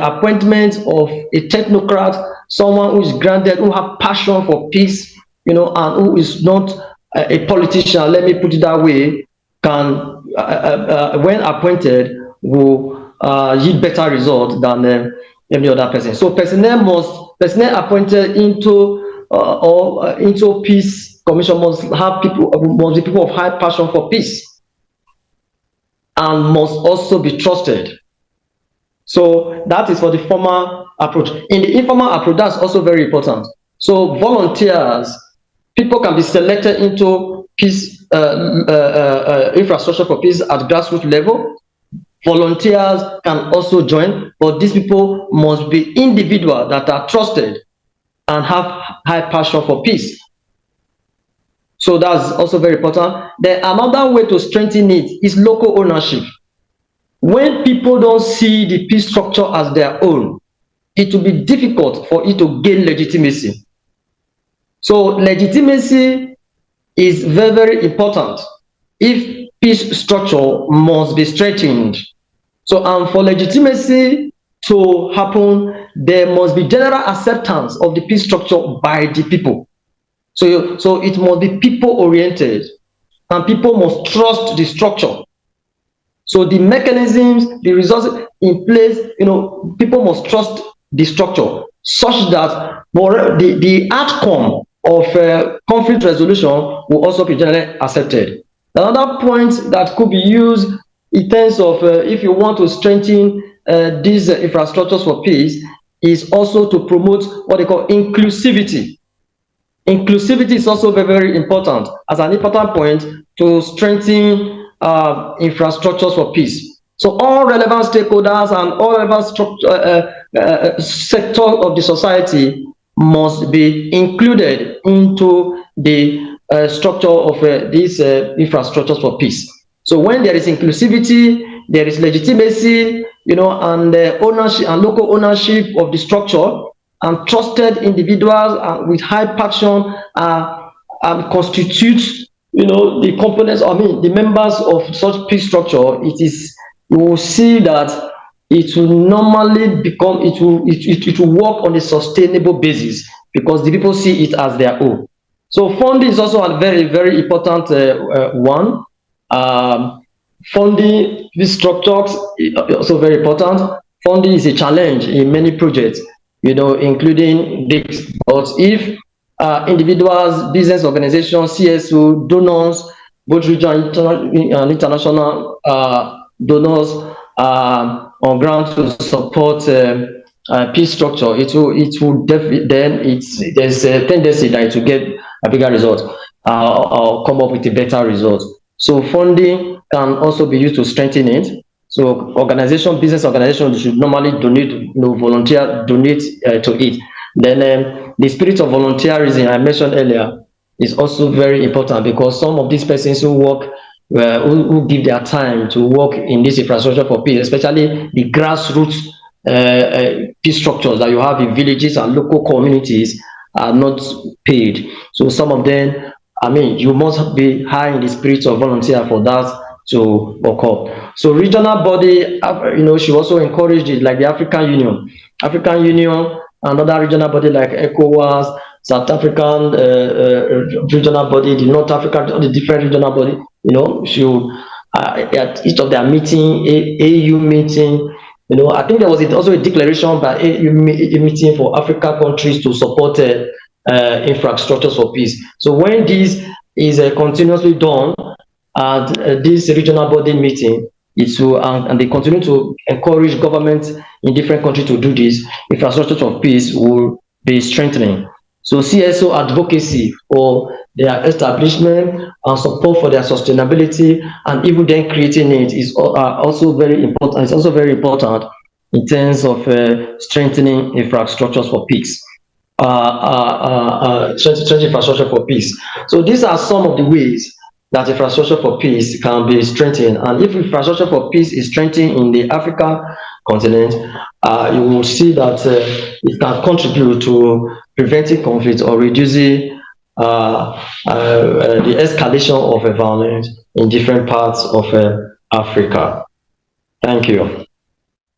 appointment of a technocrat, someone who is grounded, who have passion for peace, you know, and who is not a politician, let me put it that way, can, when appointed, will yield better results than any other person. So personnel appointed into into peace commission must be people of high passion for peace, and must also be trusted. So that is for the formal approach. In the informal approach, that's also very important. So volunteers, people can be selected into peace infrastructure for peace at grassroots level. Volunteers can also join, but these people must be individuals that are trusted and have high passion for peace. So that's also very important. Then another way to strengthen it is local ownership. When people don't see the peace structure as their own, it will be difficult for it to gain legitimacy. So legitimacy is very, very important if peace structure must be strengthened. So for legitimacy to happen, there must be general acceptance of the peace structure by the people. So it must be people-oriented, and people must trust the structure. So the mechanisms, the resources in place, you know, people must trust the structure. such that the outcome of conflict resolution will also be generally accepted. Another point that could be used in terms of if you want to strengthen these infrastructures for peace is also to promote what they call inclusivity. Inclusivity is also very, very important as an important point to strengthen infrastructures for peace. So all relevant stakeholders and all relevant sector of the society must be included into the structure of these infrastructures for peace. So when there is inclusivity, there is legitimacy, and ownership and local ownership of the structure, and trusted individuals with high passion constitute, the components. The members of such peace structure. You will see that it will normally become. It will work on a sustainable basis because the people see it as their own. So funding is also a very, very important one. Funding these structures is also very important. Funding is a challenge in many projects, including this. But if individuals, business organizations, CSO, donors, both regional and international donors on ground to support peace structure, there's a tendency that it will get a bigger result or come up with a better result. So funding can also be used to strengthen it. So business organizations should normally donate, donate to it. Then the spirit of volunteerism I mentioned earlier is also very important because some of these persons who work, who give their time to work in this infrastructure for peace, especially the grassroots peace structures that you have in villages and local communities, are not paid. So some of them, you must be high in the spirit of volunteer for that to occur. So regional body, should also encourage it, like the African Union, and other regional body like ECOWAS, South African regional body, the North African, all the different regional body, should at each of their meeting, AU meeting, I think there was also a declaration by AU meeting for African countries to support infrastructures for peace. So when this is continuously done at this regional body meeting, and they continue to encourage governments in different countries to do this, infrastructure of peace will be strengthening. So CSO advocacy for their establishment and support for their sustainability, and even then creating it, is also very important. It's also very important in terms of strengthening infrastructures for peace. Strengthening infrastructure for peace. So these are some of the ways that infrastructure for peace can be strengthened. And if infrastructure for peace is strengthened in the African continent, you will see that it can contribute to preventing conflict or reducing the escalation of violence in different parts of Africa. Thank you.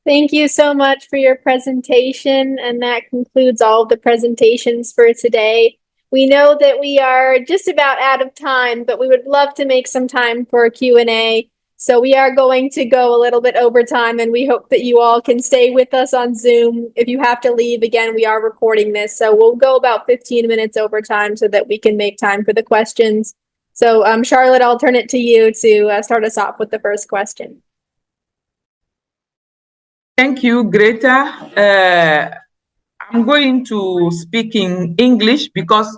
Thank you so much for your presentation, and that concludes all of the presentations for today. We know that we are just about out of time, but we would love to make some time for a Q&A. So we are going to go a little bit over time, and we hope that you all can stay with us on Zoom. If you have to leave, again, we are recording this. So we'll go about 15 minutes over time so that we can make time for the questions. So Charlotte, I'll turn it to you to start us off with the first question. Thank you, Greta. I'm going to speak in English because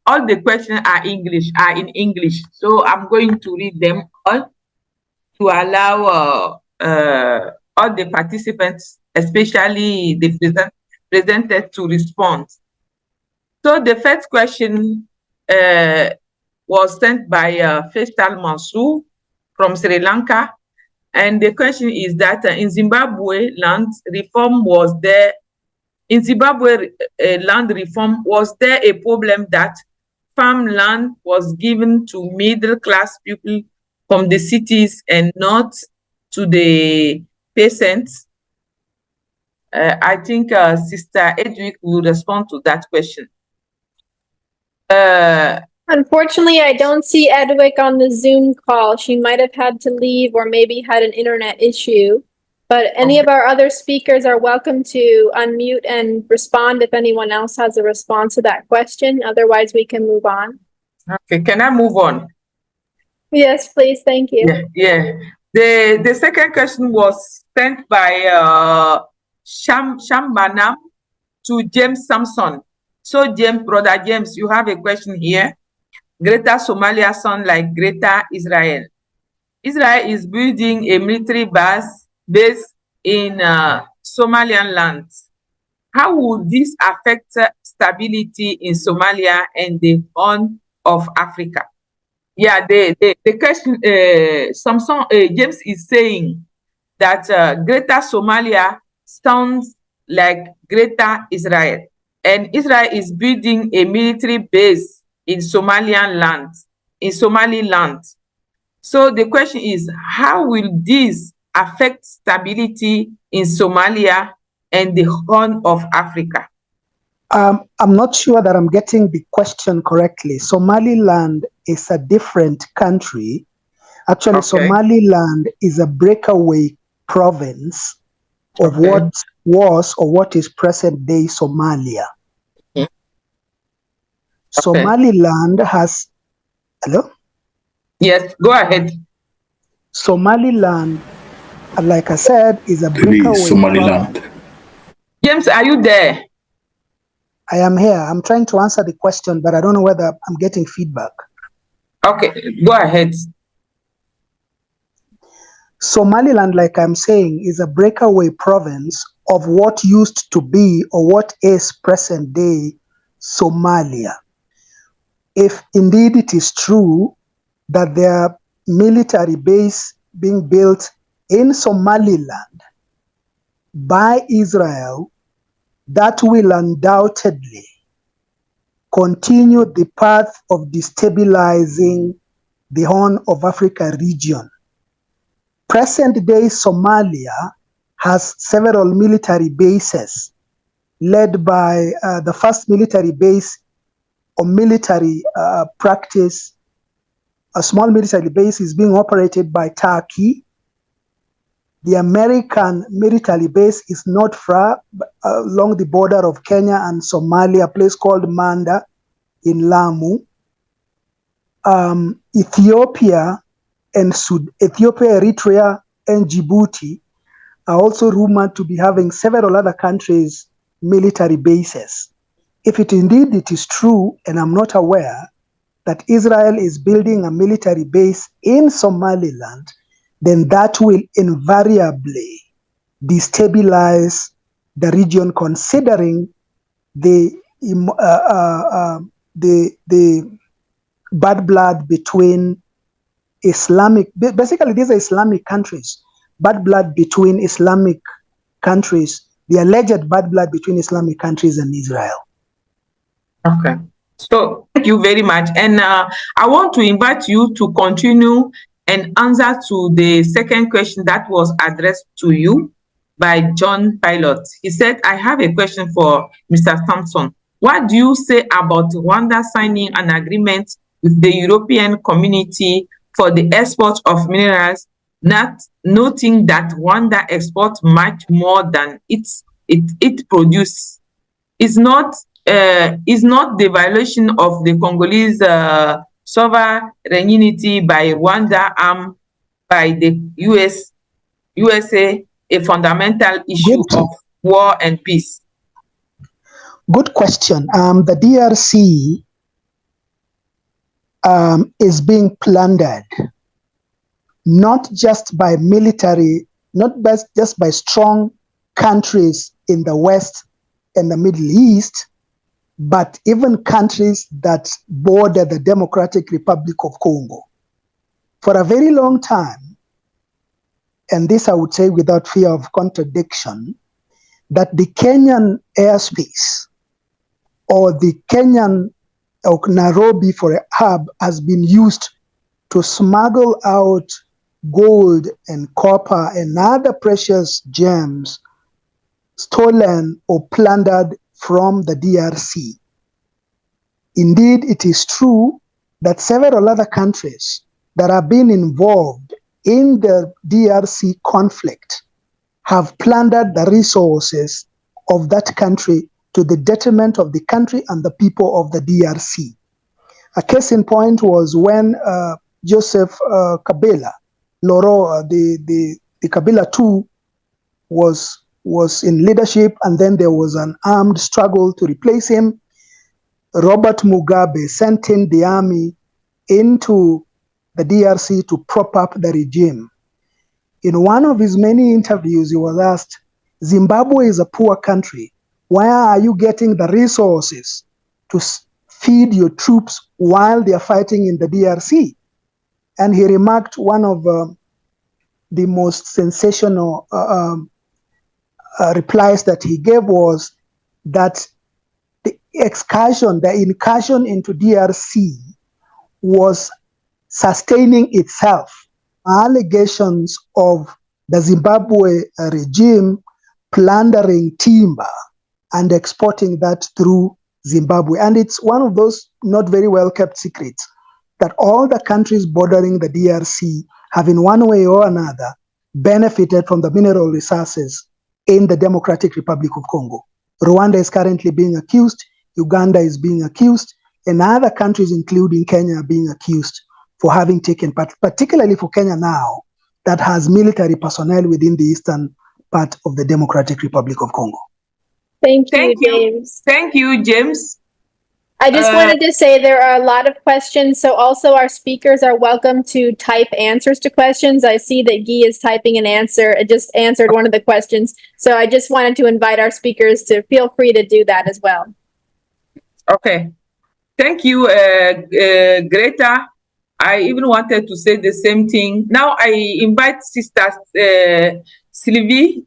all the questions are in English. So I'm going to read them all to allow all the participants, especially the presenters, to respond. So the first question was sent by Faisal Mansour from Sri Lanka. And the question is that in Zimbabwe, land reform, was there a problem that farmland was given to middle-class people from the cities and not to the peasants? I think Sister Edwick will respond to that question. Unfortunately, I don't see Edwick on the Zoom call. She might have had to leave or maybe had an internet issue. But any of our other speakers are welcome to unmute and respond if anyone else has a response to that question. Otherwise, we can move on. Okay, can I move on? Yes, please. Thank you. Yeah. The second question was sent by Sham Banam to James Samson. So brother James, you have a question here. Greater Somalia sound like Greater Israel. Israel is building a military base in Somalian lands. How would this affect stability in Somalia and the Horn of Africa? Yeah, the question, James is saying that Greater Somalia sounds like Greater Israel, and Israel is building a military base in Somaliland. So the question is, how will this affect stability in Somalia and the Horn of Africa? I'm not sure that I'm getting the question correctly. Somaliland is a different country. Actually, Okay. Somaliland is a breakaway province of what was or what is present-day Somalia. Okay. Somaliland has... Hello? Yes, go ahead. Somaliland, like I said, is a breakaway Somaliland. James, are you there? I am here. I'm trying to answer the question, but I don't know whether I'm getting feedback. Okay, go ahead. Somaliland, like I'm saying, is a breakaway province of what used to be or what is present-day Somalia. If indeed it is true that there are military base being built in Somaliland by Israel, that will undoubtedly continue the path of destabilizing the Horn of Africa region. Present-day Somalia has several military bases led by the first military base or military practice. A small military base is being operated by Turkey. The American military base is not far along the border of Kenya and Somalia, a place called Manda in Lamu. Ethiopia, Eritrea, and Djibouti are also rumored to be having several other countries' military bases. If indeed it is true, and I'm not aware, that Israel is building a military base in Somaliland, then that will invariably destabilize the region, considering the bad blood between basically these are Islamic countries, bad blood between Islamic countries, the alleged bad blood between Islamic countries and Israel. Okay. So thank you very much. And I want to invite you to continue and answer to the second question that was addressed to you by John Pilot. He said, I have a question for Mr. Thompson. What do you say about Rwanda signing an agreement with the European community for the export of minerals, not noting that Rwanda exports much more than it produces? Is not the violation of the Congolese sovereignty by Rwanda armed by the USA a fundamental issue of war and peace? Good question. The DRC is being plundered, not just by military, not just by strong countries in the West and the Middle East, but even countries that border the Democratic Republic of Congo. For a very long time, and this I would say without fear of contradiction, that the Kenyan airspace or the Kenyan or Nairobi for a hub has been used to smuggle out gold and copper and other precious gems stolen or plundered from the DRC. Indeed, it is true that several other countries that have been involved in the DRC conflict have plundered the resources of that country to the detriment of the country and the people of the DRC. A case in point was when Joseph Kabila, the Kabila II was in leadership, and then there was an armed struggle to replace him. Robert Mugabe sent in the army into the DRC to prop up the regime. In one of his many interviews, he was asked, Zimbabwe is a poor country. Why are you getting the resources to feed your troops while they are fighting in the DRC? And he remarked one of the most sensational replies that he gave was that the incursion into DRC was sustaining itself. Allegations of the Zimbabwe regime plundering timber and exporting that through Zimbabwe. And it's one of those not very well kept secrets that all the countries bordering the DRC have in one way or another benefited from the mineral resources in the Democratic Republic of Congo. Rwanda is currently being accused, Uganda is being accused, and other countries, including Kenya, are being accused for having taken part, particularly for Kenya now, that has military personnel within the eastern part of the Democratic Republic of Congo. Thank you, James. Thank you, James. I just wanted to say there are a lot of questions, so also our speakers are welcome to type answers to questions. I see that Guy is typing an answer. It just answered one of the questions. So I just wanted to invite our speakers to feel free to do that as well. Okay. Thank you, Greta. I even wanted to say the same thing. Now I invite Sister Sylvie,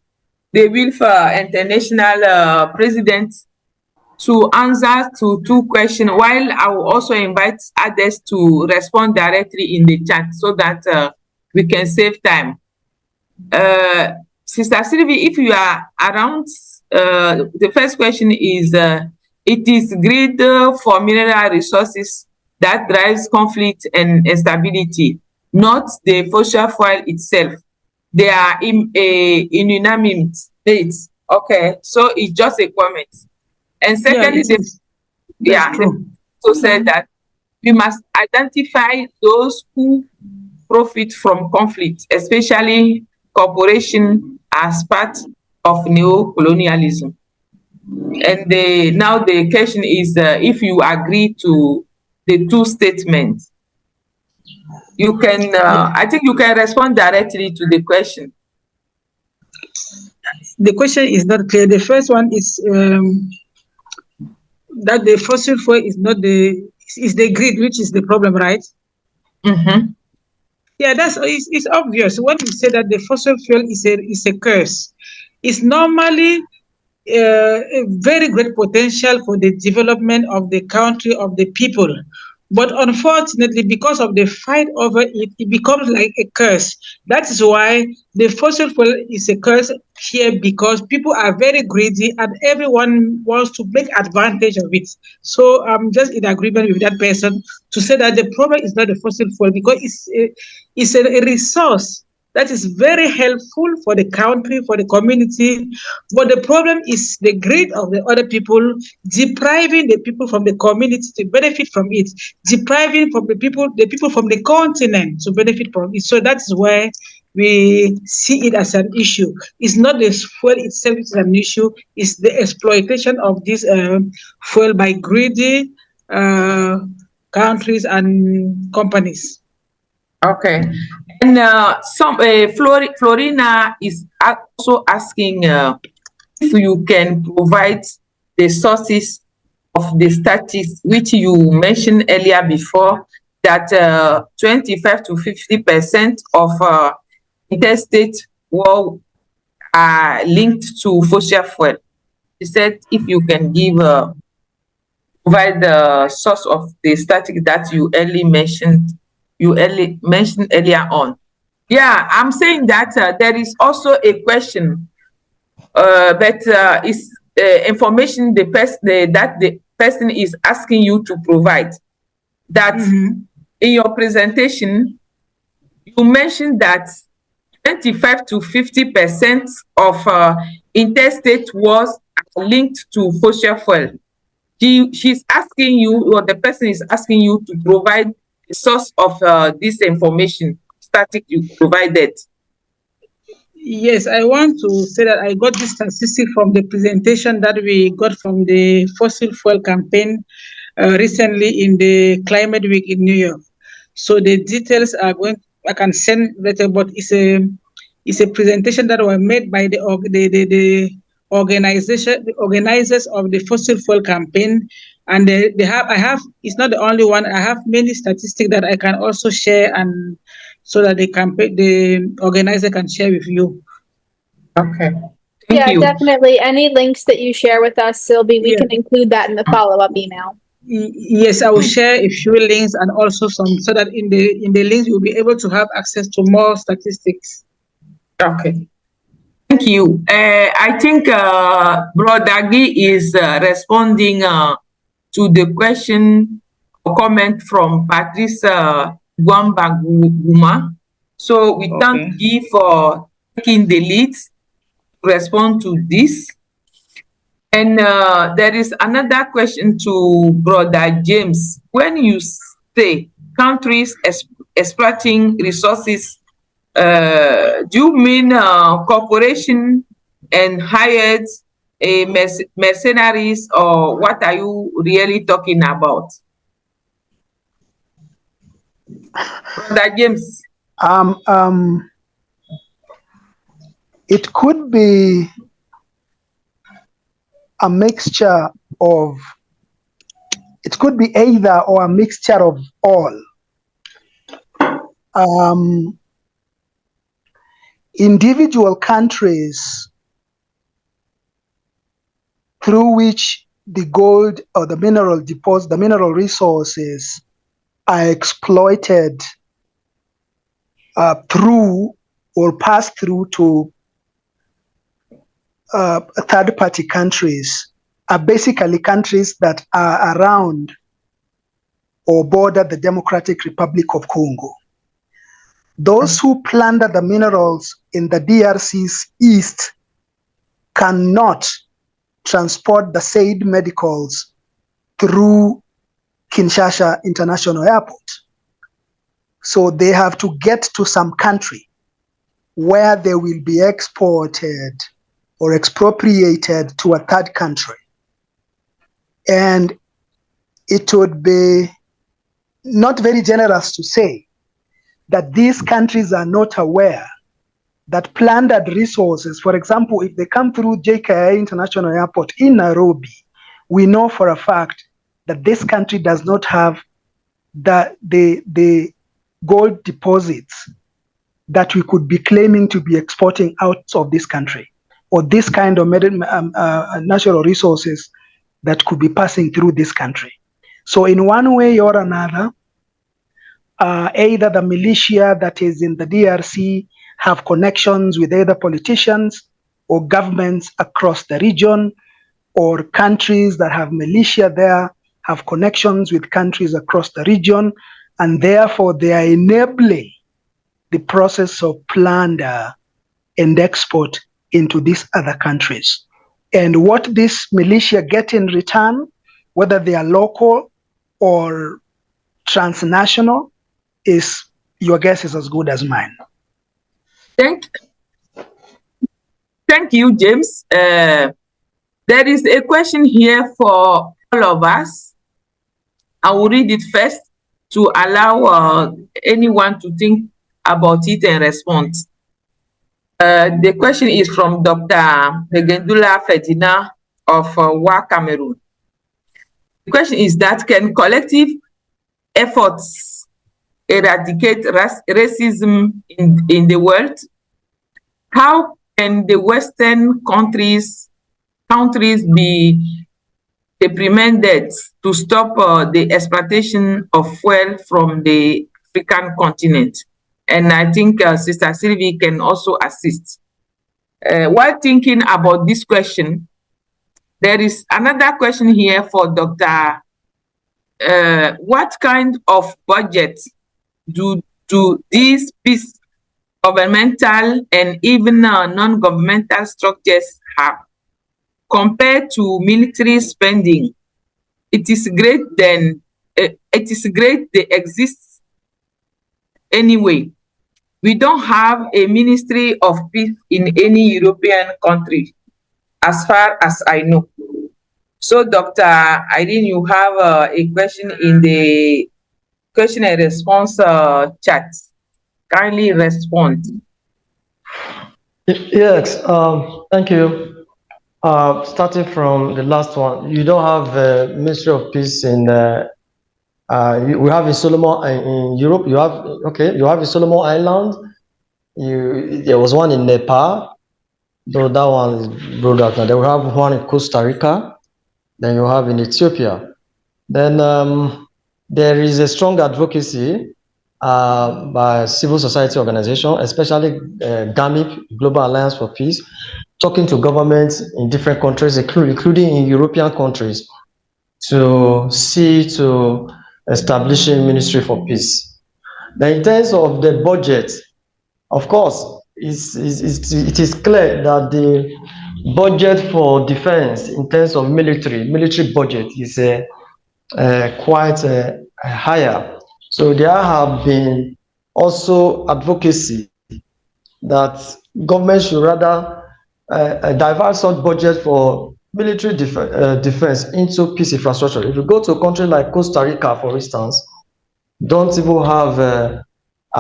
the Wilfer International President, to answer to two questions, while I will also invite others to respond directly in the chat so that we can save time. Sister Sylvie, if you are around, the first question is, it is greed for mineral resources that drives conflict and instability, not the fossil fuel itself. They are in a unanimous state. Okay, so it's just a comment. And secondly, they also said that we must identify those who profit from conflict, especially corporation, as part of neocolonialism. And now the question is, if you agree to the two statements, you can, I think you can respond directly to the question. The question is not clear. The first one is that the fossil fuel is not is the grid which is the problem, right? Mm-hmm. Yeah, it's obvious. When you say that the fossil fuel is a curse, it's normally a very great potential for the development of the country, of the people. But unfortunately, because of the fight over it, it becomes like a curse. That is why the fossil fuel is a curse here, because people are very greedy and everyone wants to make advantage of it. So I'm just in agreement with that person to say that the problem is not the fossil fuel, because it's a resource that is very helpful for the country, for the community. But the problem is the greed of the other people, depriving the people from the community to benefit from it, depriving from the people from the continent to benefit from it. So that's where we see it as an issue. It's not the fuel itself which is an issue, it's the exploitation of this fuel by greedy countries and companies. Okay. And Florina is also asking if you can provide the sources of the statistics which you mentioned earlier before, that 25 to 50% of interstate war are linked to fossil fuel. She said if you can give provide the source of the statistic that you mentioned earlier on. Yeah, I'm saying that there is also a question, but it's information that the person is asking you to provide. That in your presentation, you mentioned that 25 to 50% of interstate wars are linked to fossil fuel. She's asking you, or the person is asking you to provide the source of this information, static you provided. Yes, I want to say that I got this statistic from the presentation that we got from the fossil fuel campaign recently in the Climate Week in New York. So the details are going. I can send later, but it's a presentation that was made by the organization, the organizers of the fossil fuel campaign, and they have. I have. It's not the only one. I have many statistics that I can also share, and so that the organizer can share with you. Okay. Thank Yeah, you. definitely. Any links that you share with us, Sylvie, we can include that in the follow-up email. Yes, I will share a few links and also some, so that in the links you'll be able to have access to more statistics. Okay. Thank you. I think Bro Dagi is responding to the question or comment from Patrice Gwambaguma. So we thank Guy for taking the lead to respond to this. And there is another question to Brother James. When you say countries exploiting resources, do you mean corporation and hired mercenaries, or what are you really talking about? Brother James. It could be a mixture of, it could be either or a mixture of all. Individual countries through which the gold or the mineral deposit, the mineral resources are exploited through or pass through to third-party countries are basically countries that are around or border the Democratic Republic of Congo. Those who plunder the minerals in the DRC's east cannot transport the said medicals through Kinshasa International Airport. So they have to get to some country where they will be exported or expropriated to a third country. And it would be not very generous to say that these countries are not aware that plundered resources, for example, if they come through JKIA International Airport in Nairobi, we know for a fact that this country does not have the gold deposits that we could be claiming to be exporting out of this country, or this kind of natural resources that could be passing through this country. So in one way or another, either the militia that is in the DRC have connections with either politicians or governments across the region, or countries that have militia there have connections with countries across the region, and therefore they are enabling the process of plunder and export into these other countries. And what this militia get in return, whether they are local or transnational, is your guess is as good as mine. Thank you, James. There is a question here for all of us. I will read it first to allow anyone to think about it and respond. The question is from Dr. Negendula Ferdinand of WA Cameroon. The question is that, can collective efforts eradicate racism in the world? How can the Western countries be implemented to stop the exploitation of fuel from the African continent? And I think Sister Sylvie can also assist. While thinking about this question, there is another question here for Dr. What kind of budget do these peace governmental and even non-governmental structures have. Compared to military spending, it is great they exist anyway. We don't have a Ministry of Peace in any European country, as far as I know. So, Dr. Irene, you have a question in the question and response chat. Kindly respond. Yes, thank you. Starting from the last one, you don't have a Ministry of Peace in. We have in Solomon in Europe. You have you have in Solomon Island. There was one in Nepal, though that one is rolled out now. Then we have one in Costa Rica. Then you have in Ethiopia. Then there is a strong advocacy by civil society organizations, especially GAMIP, Global Alliance for Peace, talking to governments in different countries, including in European countries, to establishing Ministry for Peace. Now, in terms of the budget, of course, it is clear that the budget for defense in terms of military budget is quite higher. So there have been also advocacy that government should rather divert such budget for military defense into peace infrastructure. If you go to a country like Costa Rica, for instance, don't even have a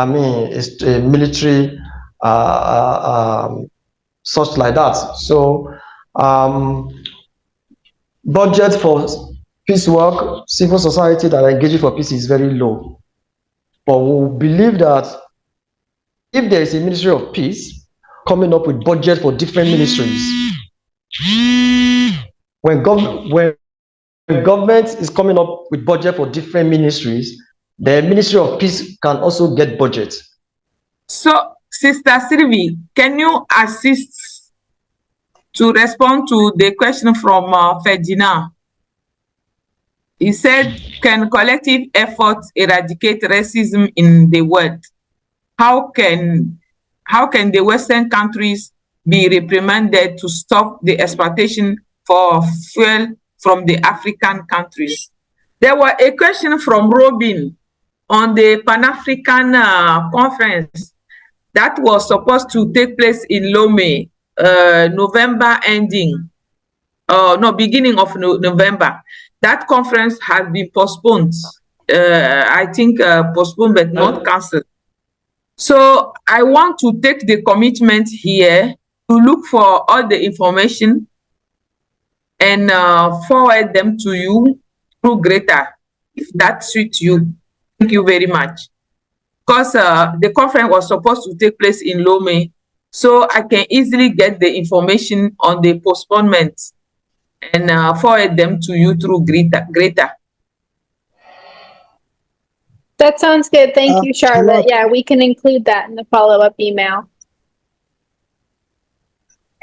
military such like that. So budget for peace work, civil society that are engaging for peace is very low. But we believe that if there is a Ministry of Peace coming up with budget for different ministries, when government is coming up with budget for different ministries, the Ministry of Peace can also get budget. So, Sister Sylvie, can you assist to respond to the question from Ferdinand? He said, can collective efforts eradicate racism in the world? How can the Western countries be reprimanded to stop the exploitation for fuel from the African countries? There was a question from Robin on the Pan-African conference that was supposed to take place in Lomé, November ending, beginning of November. That conference has been postponed. I think postponed but not cancelled. So I want to take the commitment here to look for all the information and forward them to you through Greta, if that suits you. Thank you very much. Because the conference was supposed to take place in Lomé, so I can easily get the information on the postponement and forward them to you through Greta. That sounds good. Thank you, Charlotte. Yeah, we can include that in the follow-up email.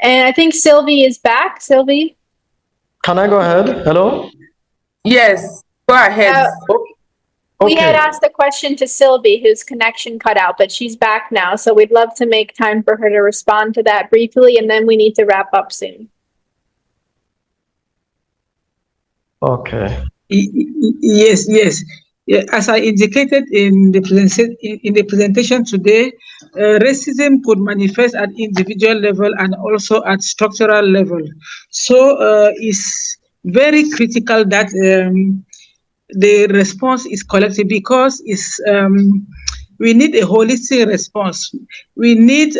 And I think Sylvie is back. Sylvie? Can I go ahead? Hello? Yes, go ahead. We had asked the question to Sylvie, whose connection cut out, but she's back now. So we'd love to make time for her to respond to that briefly, and then we need to wrap up soon. Okay. Yes. Yeah, as I indicated in the presentation today, racism could manifest at individual level and also at structural level. So it's very critical that the response is collective, because we need a holistic response. We need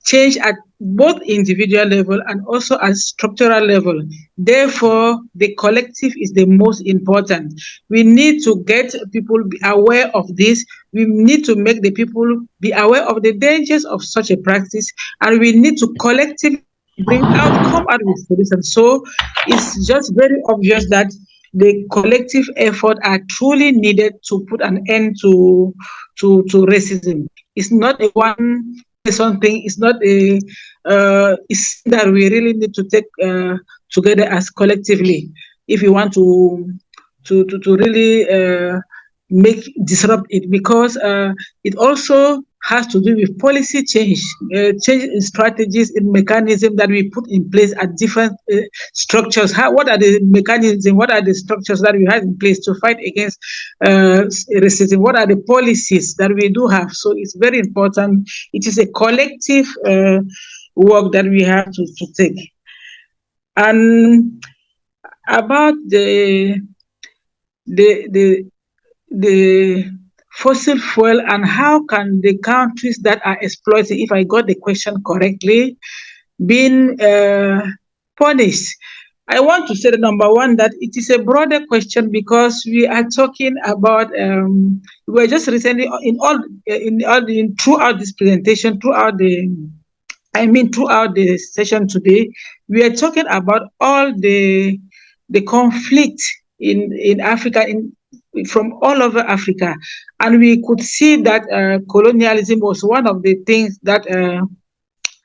change at both individual level and also at structural level. Therefore, the collective is the most important. We need to get people aware of this. We need to make the people be aware of the dangers of such a practice, and we need to collectively come out with solutions. So it's just very obvious that the collective effort are truly needed to put an end to racism. It's not a one person thing. It's not a it's that we really need to take together as collectively if you want to really disrupt it, because it also has to do with policy change in strategies and mechanisms that we put in place at different structures. What are the mechanisms, what are the structures that we have in place to fight against racism? What are the policies that we do have? So it's very important. It is a collective work that we have to take. And about the fossil fuel and how can the countries that are exploiting, if I got the question correctly, being punished? I want to say, number one, that it is a broader question, because we are talking about we were just recently throughout this presentation, throughout the session today, we are talking about all the conflict in Africa, from all over Africa, and we could see that colonialism was one of the things that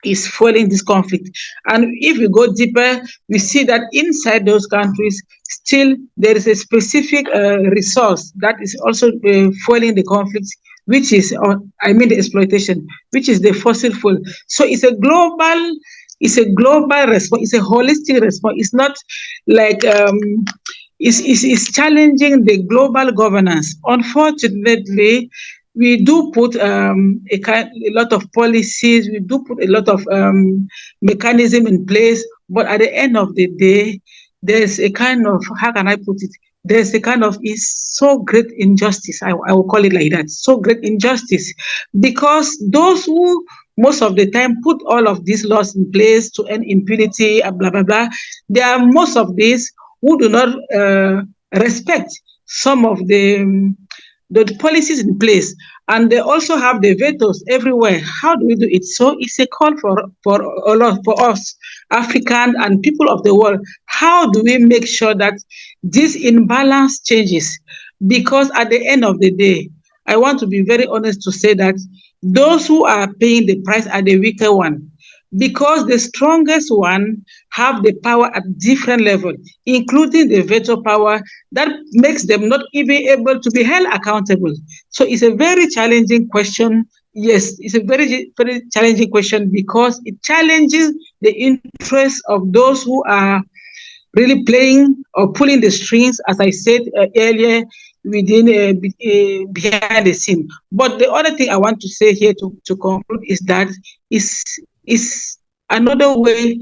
is fueling this conflict. And if we go deeper, we see that inside those countries, still there is a specific resource that is also fueling the conflict, which is, the exploitation, which is the fossil fuel. So it's a global response. It's a holistic response. It's not like it's challenging the global governance. Unfortunately, we do put a lot of policies, we do put a lot of mechanism in place, but at the end of the day, there's a kind of, how can I put it? There's a kind of, it's so great injustice, I will call it like that, so great injustice, because those who most of the time put all of these laws in place to end impunity, blah, blah, blah, there are most of these who do not respect some of the policies in place, and they also have the vetoes everywhere. How do we do it? So it's a call for us, African and people of the world. How do we make sure that this imbalance changes? Because at the end of the day, I want to be very honest to say that those who are paying the price are the weaker one, because the strongest one have the power at different levels, including the veto power that makes them not even able to be held accountable. So it's a very challenging question. Yes, it's a very, very challenging question, because it challenges the interests of those who are really playing or pulling the strings, as I said earlier, within behind the scene. But the other thing I want to say here to conclude is that is another way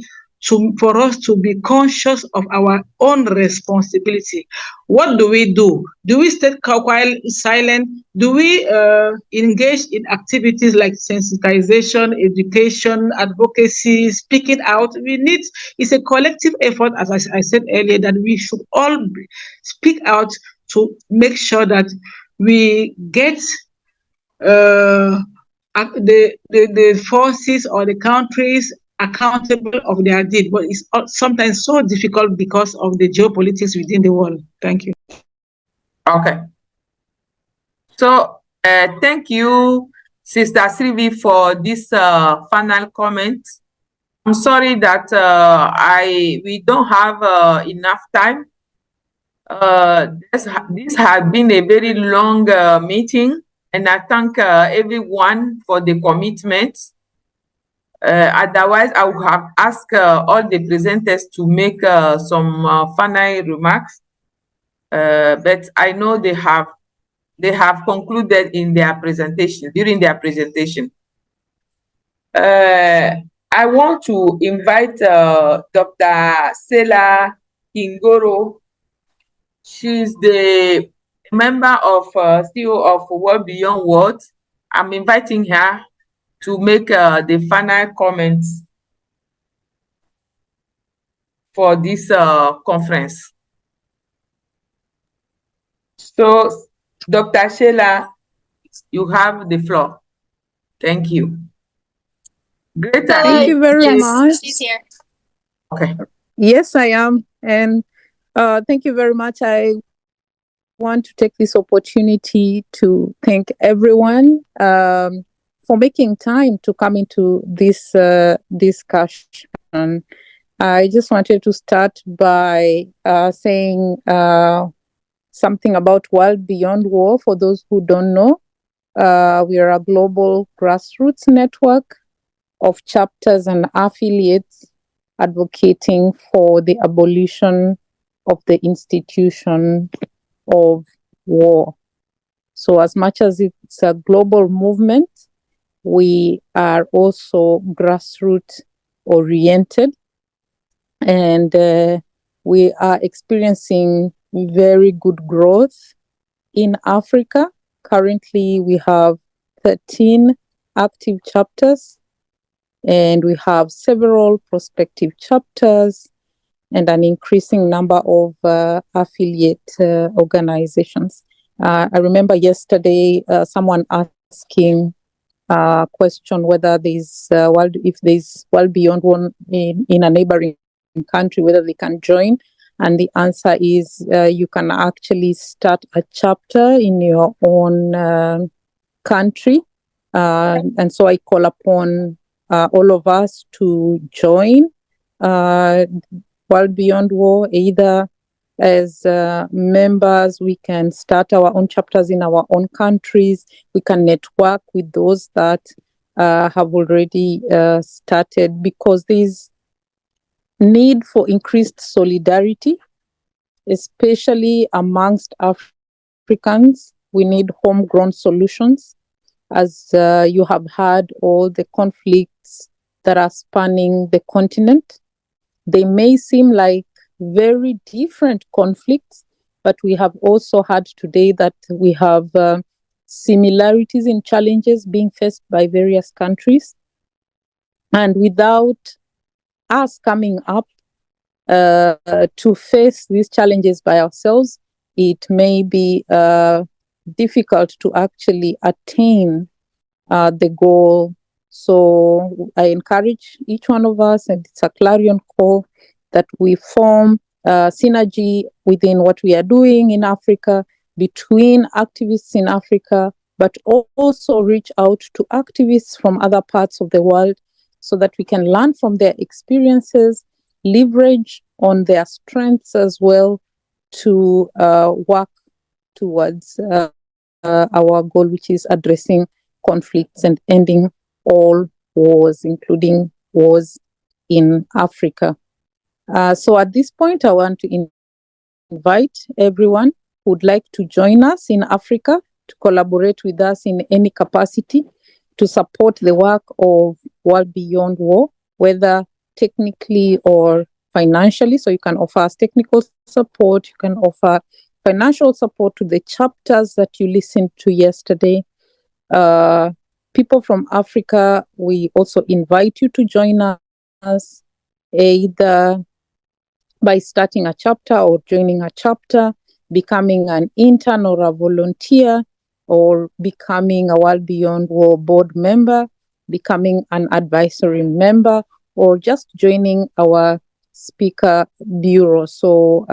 for us to be conscious of our own responsibility. What do we do? Do we stay quiet, silent? Do we engage in activities like sensitization, education, advocacy, speaking out? It's a collective effort, as I said earlier, that we should all speak out to make sure that we get the forces or the countries accountable of their deed, but it's sometimes so difficult because of the geopolitics within the world. Thank you. Okay. So thank you, Sister Sylvie, for this final comment. I'm sorry that we don't have enough time. This has been a very long meeting, and I thank everyone for the commitment. Otherwise, I would have asked all the presenters to make some final remarks, but I know they have concluded in their presentation, during their presentation. I want to invite Dr. Sela Kingoro. She's the member of CEO of World Beyond World. I'm inviting her to make the final comments for this conference. So, Dr. Sheila, you have the floor. Thank you. Great. Thank you very much. She's here. Okay. Yes, I am. And thank you very much. I want to take this opportunity to thank everyone for making time to come into this discussion. I just wanted to start by saying something about World Beyond War. For those who don't know, we are a global grassroots network of chapters and affiliates advocating for the abolition of the institution of war. So as much as it's a global movement, we are also grassroots oriented, and we are experiencing very good growth in Africa. Currently, we have 13 active chapters, and we have several prospective chapters and an increasing number of affiliate organizations. I remember yesterday someone asking a question whether there's if there's World Beyond One in a neighboring country, whether they can join. And the answer is you can actually start a chapter in your own country. And so I call upon all of us to join World Beyond War, either as members. We can start our own chapters in our own countries. We can network with those that have already started, because there's need for increased solidarity, especially amongst Africans. We need homegrown solutions. As you have heard, all the conflicts that are spanning the continent, they may seem like very different conflicts, but we have also heard today that we have similarities in challenges being faced by various countries. And without us coming up to face these challenges by ourselves, it may be difficult to actually attain the goal. So I encourage each one of us, and it's a clarion call, that we form synergy within what we are doing in Africa, between activists in Africa, but also reach out to activists from other parts of the world, so that we can learn from their experiences, leverage on their strengths as well, to work towards our goal, which is addressing conflicts and ending all wars, including wars in Africa. So at this point, I want to invite everyone who would like to join us in Africa to collaborate with us in any capacity to support the work of World Beyond War, whether technically or financially. So you can offer us technical support, you can offer financial support to the chapters that you listened to yesterday. People from Africa, we also invite you to join us, either by starting a chapter or joining a chapter, becoming an intern or a volunteer, or becoming a World Beyond War board member, becoming an advisory member, or just joining our speaker bureau. So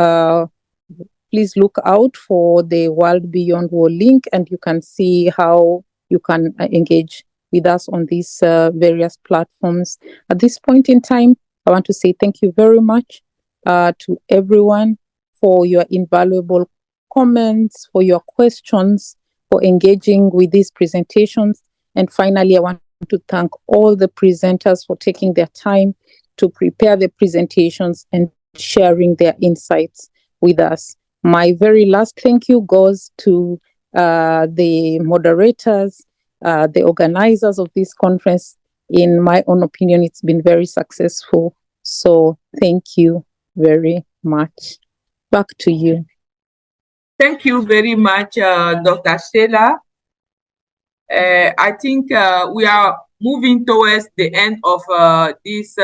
please look out for the World Beyond War link, and you can see how you can engage with us on these various platforms. At this point in time, I want to say thank you very much to everyone for your invaluable comments, for your questions, for engaging with these presentations. And finally, I want to thank all the presenters for taking their time to prepare the presentations and sharing their insights with us. My very last thank you goes to the moderators, the organizers of this conference. In my own opinion, it's been very successful. So thank you very much. Back to you. Thank you very much, Dr. Sheila. I think we are moving towards the end of this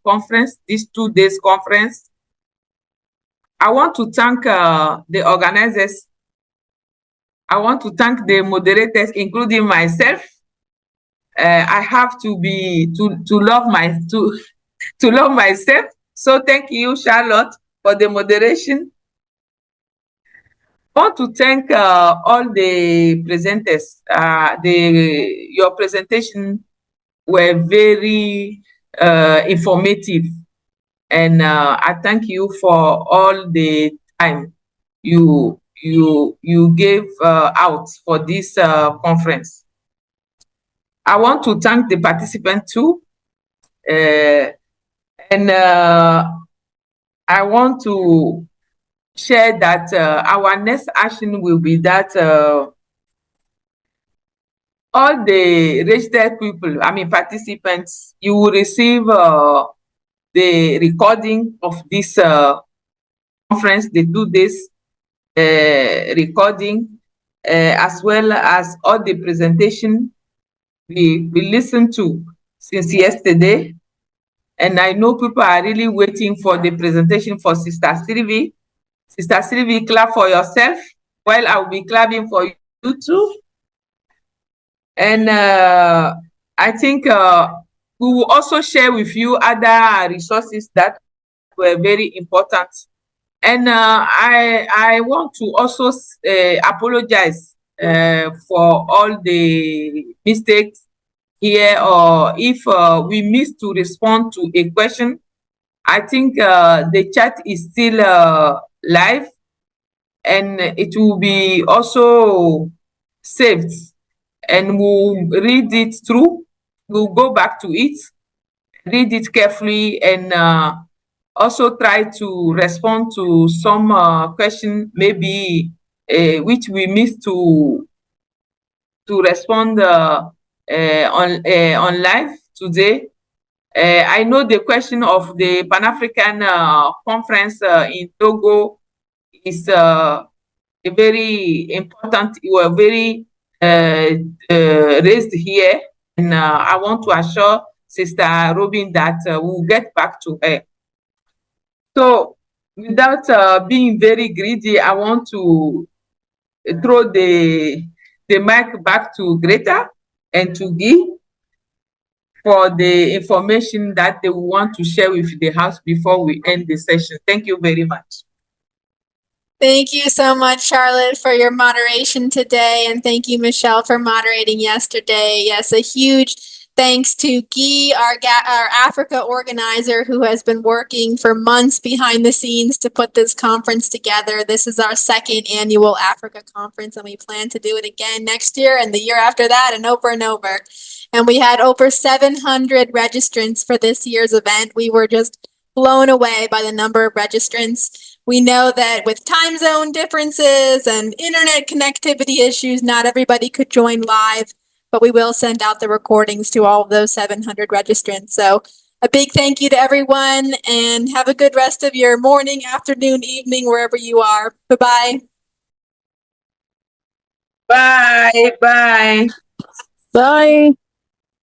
conference, this 2 days conference. I want to thank the organizers. I want to thank the moderators, including myself. I have to love love myself. So thank you, Charlotte, for the moderation. I want to thank all the presenters. Your presentation were very informative, and I thank you for all the time you you gave out for this conference. I want to thank the participants too, and I want to share that our next action will be that all the registered people, participants, you will receive the recording of this conference. They do this recording as well as all the presentation we listened to since yesterday. And I know people are really waiting for the presentation for Sister Sylvie. Sister Sylvie, clap for yourself while I will be clapping for you too. And I think we will also share with you other resources that were very important. And I want to also apologize for all the mistakes here, or if we missed to respond to a question. I think the chat is still live, and it will be also saved, and we'll read it through. We'll go back to it, read it carefully, and also try to respond to some question maybe which we missed to respond on live today. I know the question of the Pan-African conference in Togo is a very important, very raised here, and I want to assure Sister Robin that we'll get back to her. So without being very greedy, I want to throw the mic back to Greta and to Guy for the information that they want to share with the house before we end the session. Thank you very much. Thank you so much, Charlotte, for your moderation today. And thank you, Michelle, for moderating yesterday. Yes, a huge thanks to Guy, our Africa organizer, who has been working for months behind the scenes to put this conference together. This is our second annual Africa conference, and we plan to do it again next year and the year after that, and over and over. And we had over 700 registrants for this year's event. We were just blown away by the number of registrants. We know that with time zone differences and internet connectivity issues, not everybody could join live, but we will send out the recordings to all of those 700 registrants. So a big thank you to everyone, and have a good rest of your morning, afternoon, evening, wherever you are. Bye-bye. Bye. Bye. Bye.